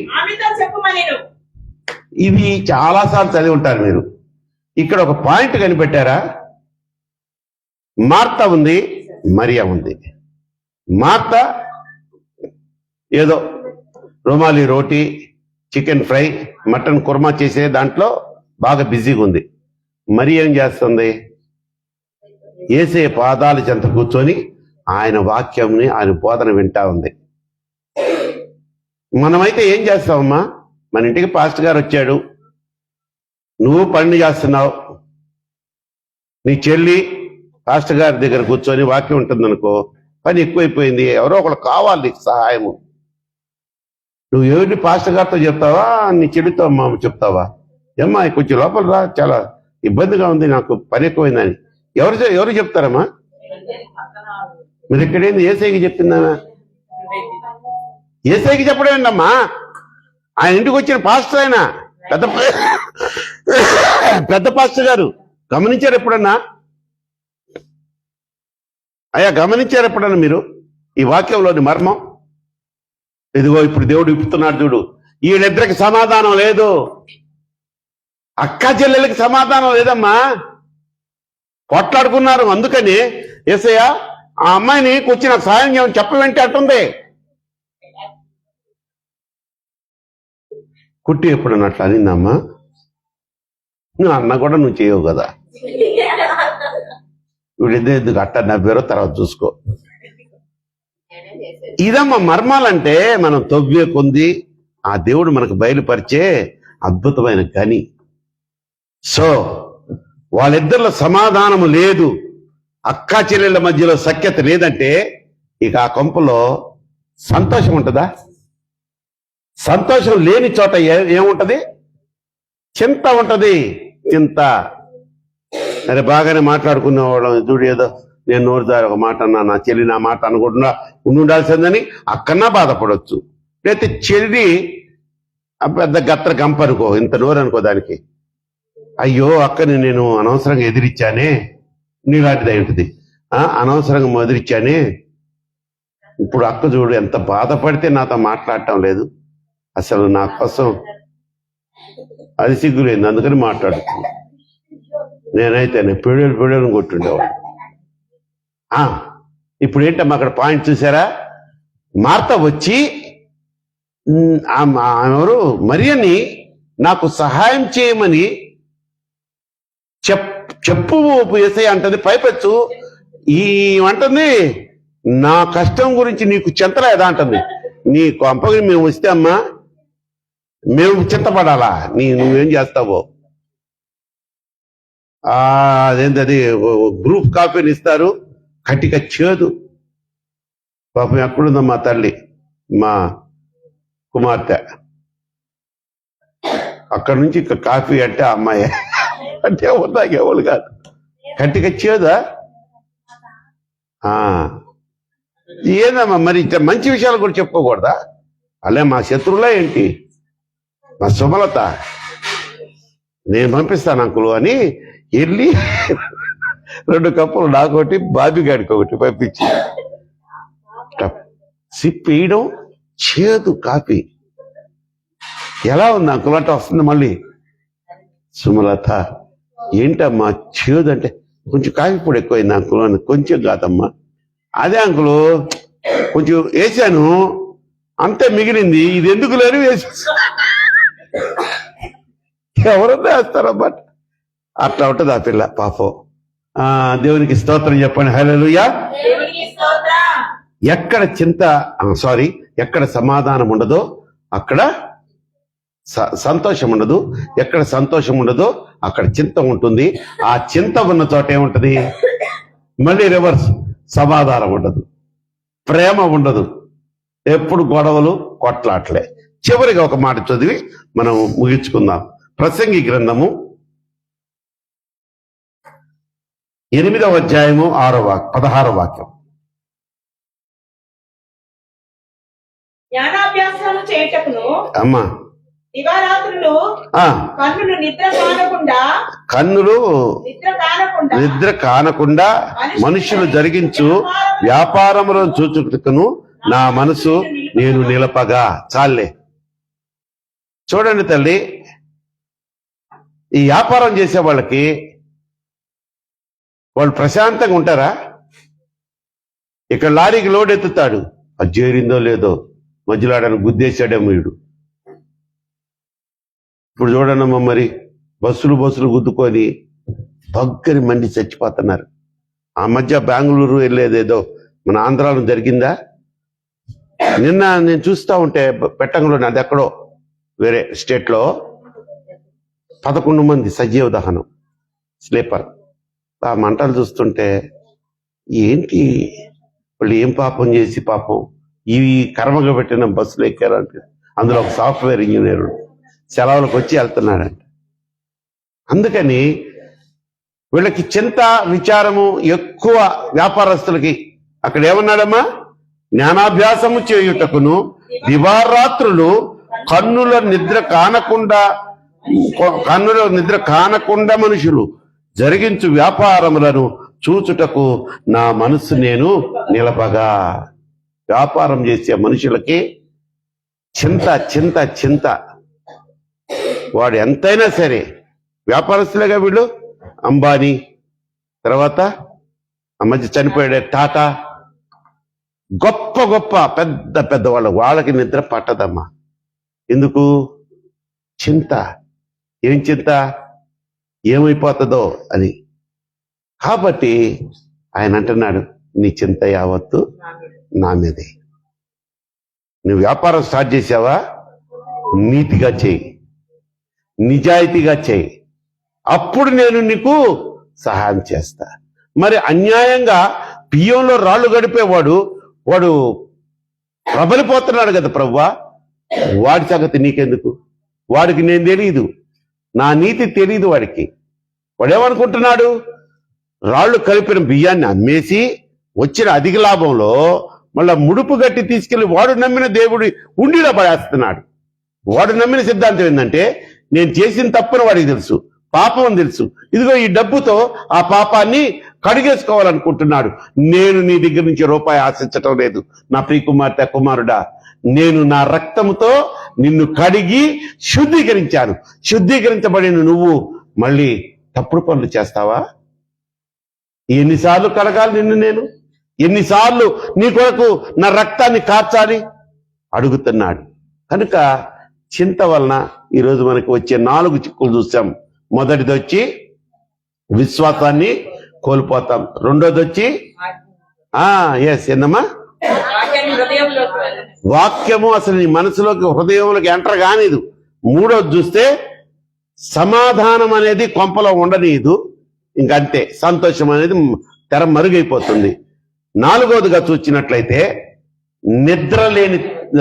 ఇది చాలాసార్లు చదివి ఉంటారు మీరు. ఇక్కడ ఒక పాయింట్ కనిపెట్టారా? మార్త ఉంది, మరియా ఉంది. మార్త ఏదో రుమాలి రోటీ, చికెన్ ఫ్రై, మటన్ కుర్మా చేసే దాంట్లో బాగా బిజీగా ఉంది. మరి ఏం చేస్తుంది? యేసే పాదాల చెంత కూర్చొని ఆయన వాక్యంని, ఆయన బోధన వింటా ఉంది. మనమైతే ఏం చేస్తామమ్మా? మన ఇంటికి పాస్టర్ గారు వచ్చాడు, నువ్వు పని చేస్తున్నావు, నీ చెల్లి పాస్టర్ గారి దగ్గర కూర్చొని వాక్యం ఉంటుందనుకో, పని ఎక్కువైపోయింది, ఎవరో ఒకరు కావాలి నీకు సహాయము. నువ్వు ఎవరిని పాస్టర్ గారితో చెప్తావా, నీ చెల్లితో అమ్మ చెప్తావా? ఏమ్మా కొంచెం లోపల రా, చాలా ఇబ్బందిగా ఉంది, నాకు పని ఎక్కువైందని ఎవరు చెప్తారమ్మా? మీరు ఇక్కడేంది ఏసైకి చెప్పిందా? ఏసైకి చెప్పడమేంటమ్మా? ఆయన ఇంటికి వచ్చిన పాస్టర్, ఆయన పెద్ద పాస్టర్ గారు. గమనించారు ఎప్పుడన్నా? అయ్యా గమనించారు ఎప్పుడన్నా మీరు ఈ వాక్యంలోని మర్మం? ఇదిగో ఇప్పుడు దేవుడు ఇప్పుతున్నాడు చూడు, వీళ్ళిద్దరికి సమాధానం లేదు, అక్క చెల్లెలకి సమాధానం లేదమ్మా, కొట్లాడుకున్నారు. అందుకని యేసయ్య ఆ అమ్మాయిని కూర్చి నాకు సాయం చేయమని చెప్పవేంటి అంటుంది. కుట్టి ఎప్పుడన్నా అట్లా అనిందమ్మా? నువ్వు అన్న కూడా నువ్వు చేయవు కదా. వీళ్ళిద్దరు ఎందుకు అట్ట నవ్వారో తర్వాత చూసుకో. ఇదమ్మా మర్మాలంటే మనం తవ్వే కొంది ఆ దేవుడు మనకు బయలుపరిచే అద్భుతమైన గని. సో వాళ్ళిద్దరిలో సమాధానము లేదు, అక్కా చెల్లెళ్ళ మధ్యలో సఖ్యత లేదంటే ఇక ఆ కొంపలో సంతోషం ఉంటుందా? సంతోషం లేని చోట ఏముంటది? చింత ఉంటది. చింత. అరే బాగానే మాట్లాడుకునేవాళ్ళం, చూడు ఏదో నేను నోరు దారి ఒక మాట అన్నా, నా చెల్లి నా మాట అనుకుంటున్నా ఉండాల్సిందని అక్కడన్నా బాధపడవచ్చు. లేకపోతే చెల్లి పెద్ద గత్ర గంపనుకో, ఇంత నోరు అనుకో దానికి, అయ్యో అక్కని నేను అనవసరంగా ఎదిరిచ్చానే, నీలాంటిది ఉంటుంది. అనవసరంగా మొదలిచ్చానే. ఇప్పుడు అక్క చూడు ఎంత బాధపడితే నాతో మాట్లాడటం లేదు. అసలు నా కోసం అది సిగ్గులేదు, అందుకని మాట్లాడుతున్నా. నేనైతే పెళ్ళని కొట్టుండేవాడు. ఇప్పుడు ఏంటమ్మా అక్కడ పాయింట్ చూసారా? మార్త వచ్చి ఎవరు మరియని నాకు సహాయం చేయమని చెప్పు యేసయ్య అంటుంది. పైపెచ్చు అంటుంది నా కష్టం గురించి నీకు చింతలేదా అంటుంది. నీ కొంపకి మేము వస్తే అమ్మా మేము చింతపడాలా? నువ్వేం చేస్తావో? అదేంటది గ్రూప్ కాఫీని ఇస్తారు, కటిక చేదు. పాపం ఎక్కడుందమ్మా తల్లి, మా కుమార్తె. అక్కడ నుంచి ఇక కాఫీ అంటే అమ్మాయి అంటే నాకెవరు కాదు, కటిక చేదా. ఏదమ్మా మరి మంచి విషయాలు కూడా చెప్పుకోకూడదా? అలే మా శత్రువులా ఏంటి? మా సుమలత నేను పంపిస్తాను అంకులు అని వెళ్ళి 2 కప్పులు నాకొకటి బాబిగాడికి ఒకటి పంపించి సిప్ వేయడం, చేదు కాఫీ. ఎలా ఉంది అంకుల్ అంటే వస్తుంది మళ్ళీ, సుమలత ఏంటమ్మా చేదు అంటే కొంచెం కాఫీ పొడి ఎక్కువైంది అంకుల్ అని. కొంచెం కాదమ్మా, అదే అంకులు కొంచెం వేసాను అంతే మిగిలింది, ఇది ఎందుకు లేని వేసి ఎవరన్నా వేస్తారన్నమాట. అట్లా ఉంటుంది ఆ పిల్ల పాపం. దేవునికి స్తోత్రం చెప్పండి. హల్లెలూయా. ఎక్కడ ఎక్కడ సమాధానం ఉండదో అక్కడ సంతోషం ఉండదు, ఎక్కడ సంతోషం ఉండదో అక్కడ చింత ఉంటుంది. ఆ చింత ఉన్న చోట ఏముంటది? మళ్ళీ రివర్స్, సమాధానం ఉండదు, ప్రేమ ఉండదు, ఎప్పుడు గొడవలు కొట్లాట్లే. చివరిగా ఒక మాట చదివి మనం ముగించుకుందాం. ప్రసంగి గ్రంథము 8వ అధ్యాయము 16వ వాక్యం. జ్ఞానాభ్యాసము చేయుటకును అమ్మా దివారాత్రులు కన్నులు నిద్ర కానకుండా మనుషులు జరిగించు వ్యాపారములను చూచుటకును నా మనసు నేను నిలపగా. చాలే. చూడండి తల్లి, ఈ వ్యాపారం చేసే వాళ్ళకి వాళ్ళు ప్రశాంతంగా ఉంటారా? ఇక్కడ లారీకి లోడ్ ఎత్తుతాడు, అది చేరిందో లేదో, మధ్యలో ఆడని గుద్దేశాడేమో వీడు. ఇప్పుడు చూడనమ్మా మరి బస్సులు గుద్దుకొని బగ్గని మండి చచ్చిపోతున్నారు. ఆ మధ్య బెంగళూరు వెళ్ళేదేదో మన ఆంధ్రాలో జరిగిందా? నిన్న నేను చూస్తూ ఉంటే పెట్టంలో, అది ఎక్కడో వేరే స్టేట్లో 11 మంది సజీవ దహనం, స్లీపర్. ఆ మంటలు చూస్తుంటే ఏంటి వాళ్ళు ఏం పాపం చేసి పాపం ఇవి కర్మగా పెట్టిన బస్సులు ఎక్కారంటే, అందులో ఒక సాఫ్ట్వేర్ ఇంజనీర్ సెలవులకు వచ్చి వెళ్తున్నాడంట. అందుకని వీళ్ళకి చింత విచారము ఎక్కువ వ్యాపారస్తులకి. అక్కడ ఏమన్నాడమ్మా? జ్ఞానాభ్యాసము చేయుటకును దివారాత్రులు కన్నుల నిద్ర కానకుండా మనుషులు జరిగించు వ్యాపారములను చూచుటకు నా మనసు నేను నిలపగా. వ్యాపారం చేసే మనుషులకి చింత చింత చింత. వాడు ఎంతైనా సరే వ్యాపారస్తులేగా వీళ్ళు. అంబానీ, తర్వాత ఆ మధ్య చనిపోయాడే టాటా, గొప్ప గొప్ప పెద్ద పెద్ద వాళ్ళకి నిద్ర పట్టదమ్మా. ఎందుకు? చింత. ఏం చింత? ఏమైపోతుందో అని. కాబట్టి ఆయన అంటున్నాడు, నీ చింత యావత్తు నా మీదే. నువ్వు వ్యాపారం స్టార్ట్ చేసావా? నీతిగా చేయి, నిజాయితీగా చేయి, అప్పుడు నేను నీకు సహాయం చేస్తా. మరి అన్యాయంగా బియ్యంలో రాళ్ళు గడిపేవాడు వాడు ప్రబలిపోతున్నాడు కదా ప్రభువా, వాడి సంగతి నీకెందుకు? వాడికి నేను తెలియదు, నా నీతి తెలియదు వాడికి. వాడేమనుకుంటున్నాడు? రాళ్ళు కలిపిన బియ్యాన్ని అమ్మేసి వచ్చిన అధిక లాభంలో మళ్ళా ముడుపు గట్టి తీసుకెళ్లి వాడు నమ్మిన దేవుడి ఉండిలో పడేస్తున్నాడు. వాడు నమ్మిన సిద్ధాంతం ఏంటంటే, నేను చేసిన తప్పును వాడికి తెలుసు, పాపం అని తెలుసు. ఇదిగో ఈ డబ్బుతో ఆ పాపాన్ని కడిగేసుకోవాలనుకుంటున్నాడు. నేను నీ దగ్గర నుంచి రూపాయి ఆశించటం లేదు నా ప్రియకుమార్తె, కుమారుడా. నేను నా రక్తంతో నిన్ను కడిగి శుద్ధీకరించాను. శుద్ధీకరించబడిన నువ్వు మళ్ళీ తప్పుడు పనులు చేస్తావా? ఎన్నిసార్లు కడగాలి నిన్ను నేను? ఎన్నిసార్లు నీ కొరకు నా రక్తాన్ని కార్చాలి అడుగుతున్నాడు. కనుక చింత వలన ఈరోజు మనకు వచ్చే 4 చిక్కులు చూసాం. మొదటిది వచ్చి విశ్వాసాన్ని కోల్పోతాం. రెండోది వచ్చి ఏందమ్మా, వాక్యము అసలు నీ మనసులోకి, హృదయంలోకి ఎంటర్ కానిదు. మూడోది చూస్తే సమాధానం అనేది కొంపలో ఉండనీదు. ఇంకంతే, సంతోషం అనేది తెర మరుగైపోతుంది. 4వదిగా చూచినట్లయితే నిద్ర లేని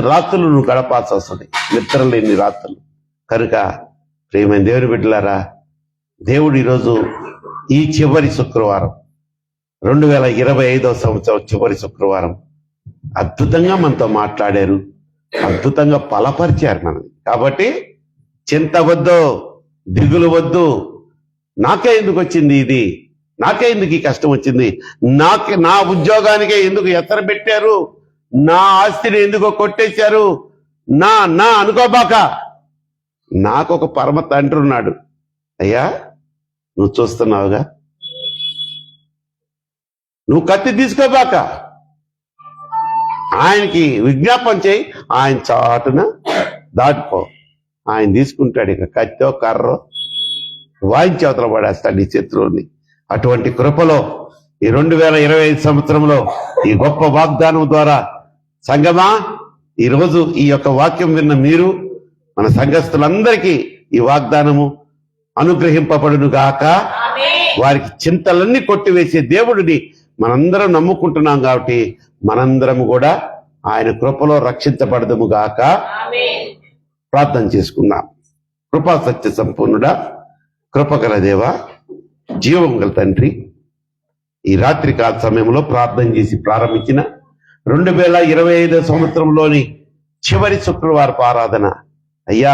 రాత్రులు నువ్వు గడపాల్సి వస్తుంది. నిద్ర లేని రాత్రులు. కనుక ప్రియమైన దేవుని బిడ్డలారా, దేవుడు ఈరోజు ఈ చివరి శుక్రవారం, 2025వ సంవత్సరం చివరి శుక్రవారం అద్భుతంగా మనతో మాట్లాడారు, అద్భుతంగా బలపరిచారు మనల్ని. కాబట్టి చింత వద్దు, దిగులు వద్దు. నాకే ఎందుకు వచ్చింది ఇది, నాకే ఎందుకు ఈ కష్టం వచ్చింది, నా ఉద్యోగానికే ఎందుకు ఎత్తర పెట్టారు, నా ఆస్తిని ఎందుకో కొట్టేశారు, నా అనుకోబాక. నాకు ఒక పరమ తండ్రి ఉన్నాడు. అయ్యా, నువ్వు చూస్తున్నావుగా, నువ్వు కత్తి తీసుకోబాక, ఆయనకి విజ్ఞాపన చేయి, ఆయన చాటున దాటుకో. ఆయన తీసుకుంటాడు ఇక కత్తో కర్రో వాయించి అవతల పడేస్తాడు నీ శత్రువుని. అటువంటి కృపలో ఈ 2025 సంవత్సరంలో ఈ గొప్ప వాగ్దానం ద్వారా సంగమా, ఈరోజు ఈ యొక్క వాక్యం విన్న మీరు, మన సంఘస్థులందరికీ ఈ వాగ్దానము అనుగ్రహింపబడును గాక. వారికి చింతలన్నీ కొట్టివేసే దేవుడిని మనందరం నమ్ముకుంటున్నాం. కాబట్టి మనందరము కూడా ఆయన కృపలో రక్షించబడదుము గాక. ప్రార్థన చేసుకుందాం. కృపా సత్య సంపూర్ణుడా, కృపగల దేవ, జీవం గల తండ్రి, ఈ రాత్రి కాల సమయంలో ప్రార్థన చేసి ప్రారంభించిన 2025 సంవత్సరంలోని చివరి శుక్రవారపు ఆరాధన అయ్యా,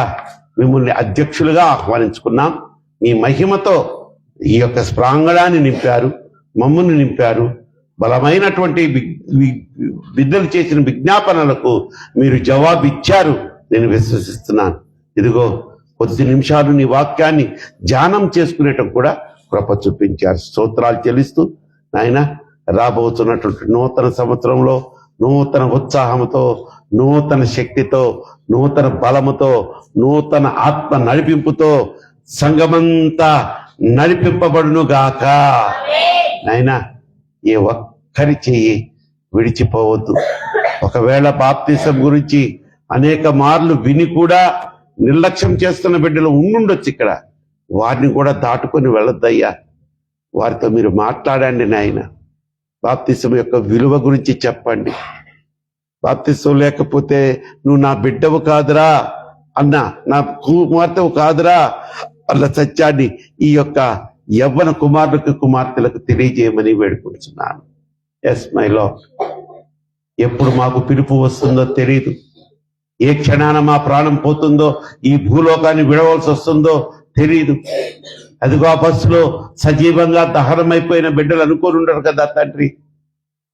మిమ్మల్ని అధ్యక్షులుగా ఆహ్వానించుకున్నాం. మీ మహిమతో ఈ యొక్క ప్రాంగణాన్ని నింపారు, మమ్మల్ని నింపారు. బలమైనటువంటి బిడ్డలు చేసిన విజ్ఞాపనలకు మీరు జవాబు ఇచ్చారు, నేను విశ్వసిస్తున్నాను. ఇదిగో కొద్ది నిమిషాలు నీ వాక్యాన్ని ధ్యానం చేసుకునేటప్పుడు కూడా కృప చూపించారు. స్తోత్రాలు చెల్లిస్తూ నాయన, రాబోతున్నటువంటి నూతన సంవత్సరంలో నూతన ఉత్సాహంతో, నూతన శక్తితో, నూతన బలముతో, నూతన ఆత్మ నడిపింపుతో సంఘమంతా నడిపింపబడును గాక. నాయన, ఏ ఒక్కరి చెయ్యి విడిచిపోవద్దు. ఒకవేళ బాప్తిసం గురించి అనేక మార్లు విని కూడా నిర్లక్ష్యం చేస్తున్న బిడ్డలు ఉండుండొచ్చు ఇక్కడ. వారిని కూడా దాటుకొని వెళ్ళొద్దయ్యా. వారితో మీరు మాట్లాడండి నాయన. బాప్తిసం యొక్క విలువ గురించి చెప్పండి. బాప్తిసం లేకపోతే నువ్వు నా బిడ్డవు కాదురా అన్న, నా కుమార్తెవు కాదురా అన్న సత్యాన్ని ఈ యొక్క యవ్వన కుమారులకు, కుమార్తెలకు తెలియజేయమని వేడుకుంటున్నాను. Yes my lord. ఎప్పుడు మాకు పిలుపు వస్తుందో తెలియదు. ఏ క్షణాన మా ప్రాణం పోతుందో, ఈ భూలోకాన్ని విడవలసి వస్తుందో తెలియదు. అదిగో ఆ బస్సులో సజీవంగా దహనమైపోయిన బిడ్డలు అనుకోని ఉండరు కదా తండ్రి.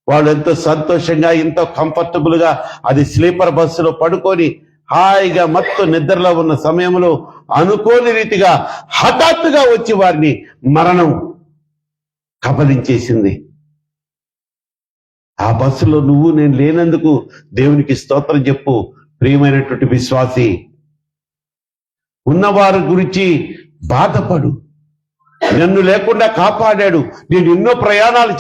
వాళ్ళు ఎంతో సంతోషంగా, ఎంతో కంఫర్టబుల్ గా అది స్లీపర్ బస్సులో పడుకొని హాయిగా మత్తు నిద్రలో ఉన్న సమయంలో అనుకోని రీతిగా హఠాత్తుగా వచ్చి వారిని మరణం కబలించేసింది. ఆ బస్సులో నువ్వు నేను లేనందుకు దేవునికి స్తోత్రం చెప్పు. ప్రియమైనటువంటి విశ్వాసి, ఉన్నవారి గురించి బాధపడు. నన్ను లేకుండా కాపాడాడు, నేను ఎన్నో ప్రయాణాలు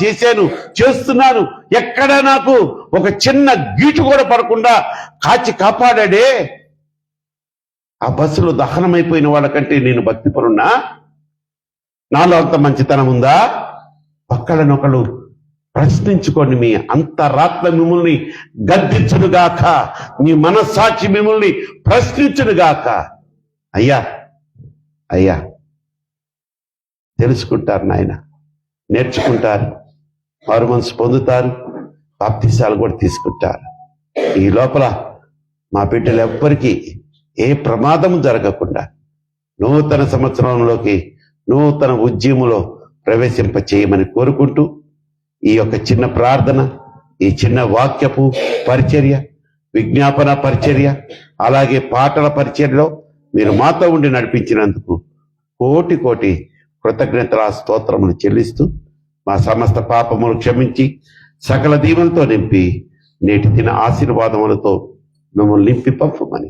చేస్తున్నాను, ఎక్కడ నాకు ఒక చిన్న గీటు కూడా పడకుండా కాచి కాపాడాడే. ఆ బస్సులో దహనమైపోయిన వాళ్ళకంటే నేను భక్తిపరున్నా? నాలో అంత మంచితనం ఉందా? ఒక్కళ్ళనొకళ్ళు ప్రశ్నించుకోండి. మీ అంతరాత్మ మిమ్మల్ని గద్దించునుగాక, మీ మనస్సాక్షి మిమ్మల్ని ప్రశ్నించునుగాక. అయ్యా అయ్యా, తెలుసుకుంటారు నాయన, నేర్చుకుంటారు, వారు మనసు పొందుతారు, బాప్తిసాలు కూడా తీసుకుంటారు. ఈ లోపల మా బిడ్డలు ఎవ్వరికీ ఏ ప్రమాదం జరగకుండా నూతన సంవత్సరంలోకి నూతన ఉద్యమంలో ప్రవేశింప చేయమని కోరుకుంటూ ఈ యొక్క చిన్న ప్రార్థన, ఈ చిన్న వాక్యపు పరిచర్య, విజ్ఞాపన పరిచర్య, అలాగే పాటల పరిచర్యలో మీరు మాతో ఉండి నడిపించినందుకు కోటి కోటి కృతజ్ఞతల స్తోత్రములు చెల్లిస్తూ మా సమస్త పాపములు క్షమించి సకల దీవెనతో నింపి నేటి దిన ఆశీర్వాదములతో మమ్మల్ని నింపి పంపమని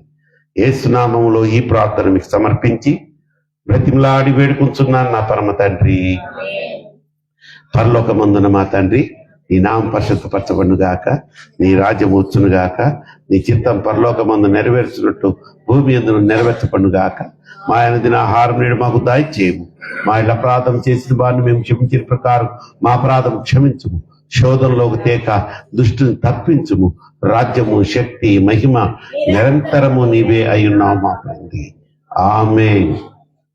యేసునామములో ఈ ప్రార్థన మీకు సమర్పించి బ్రతిమలాడి వేడుకుంటున్నాను నా పరమ తండ్రి. పరలోకమందున మా తండ్రి, నీ నామం పరిశుద్ధపరచబడును గాక, నీ రాజ్యం వచ్చును గాక, నీ చిత్తం పరలోకమందు నెరవేర్చినట్టు భూమి యందు నెరవేర్చబడును గాక. మా దిన ఆహారం నేడు మాకు దయచేయము. మా ఇళ్ళ అపరాధం చేసిన వారిని మేము క్షమించిన ప్రకారం మా అపరాధం క్షమించుము. శోధనలోకి తేక దుష్టుని తప్పించుము. రాజ్యము, శక్తి, మహిమ నిరంతరము నీవే అయ్యున్నావు మా తండ్రి. ఆమేన్.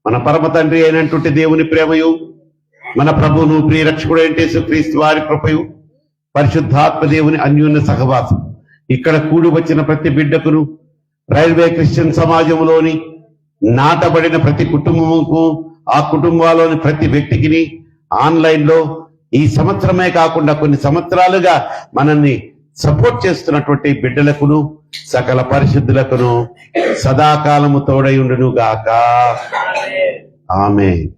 మన పరమ తండ్రి అయినటువంటి దేవుని ప్రేమయు, మన ప్రభువును ప్రియరక్షకుడు యేసు క్రీస్తు వారి కృపయు, పరిశుద్ధాత్మ దేవుని అన్యోన్య సహవాసం ఇక్కడ కూడి వచ్చిన ప్రతి బిడ్డకును, రైల్వే క్రిస్టియన్ సమాజంలోని నాటబడిన ప్రతి కుటుంబముకు, ఆ కుటుంబాల్లోని ప్రతి వ్యక్తికి, ఆన్లైన్ లో ఈ సంవత్సరమే కాకుండా కొన్ని సంవత్సరాలుగా మనల్ని సపోర్ట్ చేస్తున్నటువంటి బిడ్డలకును, సకల పరిశుద్ధులకును సదాకాలము తోడయుండును గాక. ఆమేన్.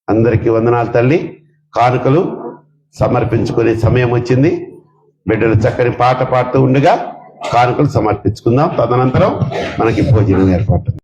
అందరికీ వందనాలు తల్లి. కానుకలు సమర్పించుకునే సమయం వచ్చింది. బిడ్డలు చక్కని పాట పాడుతూ ఉండగా కానుకలు సమర్పించుకుందాం. తదనంతరం మనకి భోజనం ఏర్పాటు.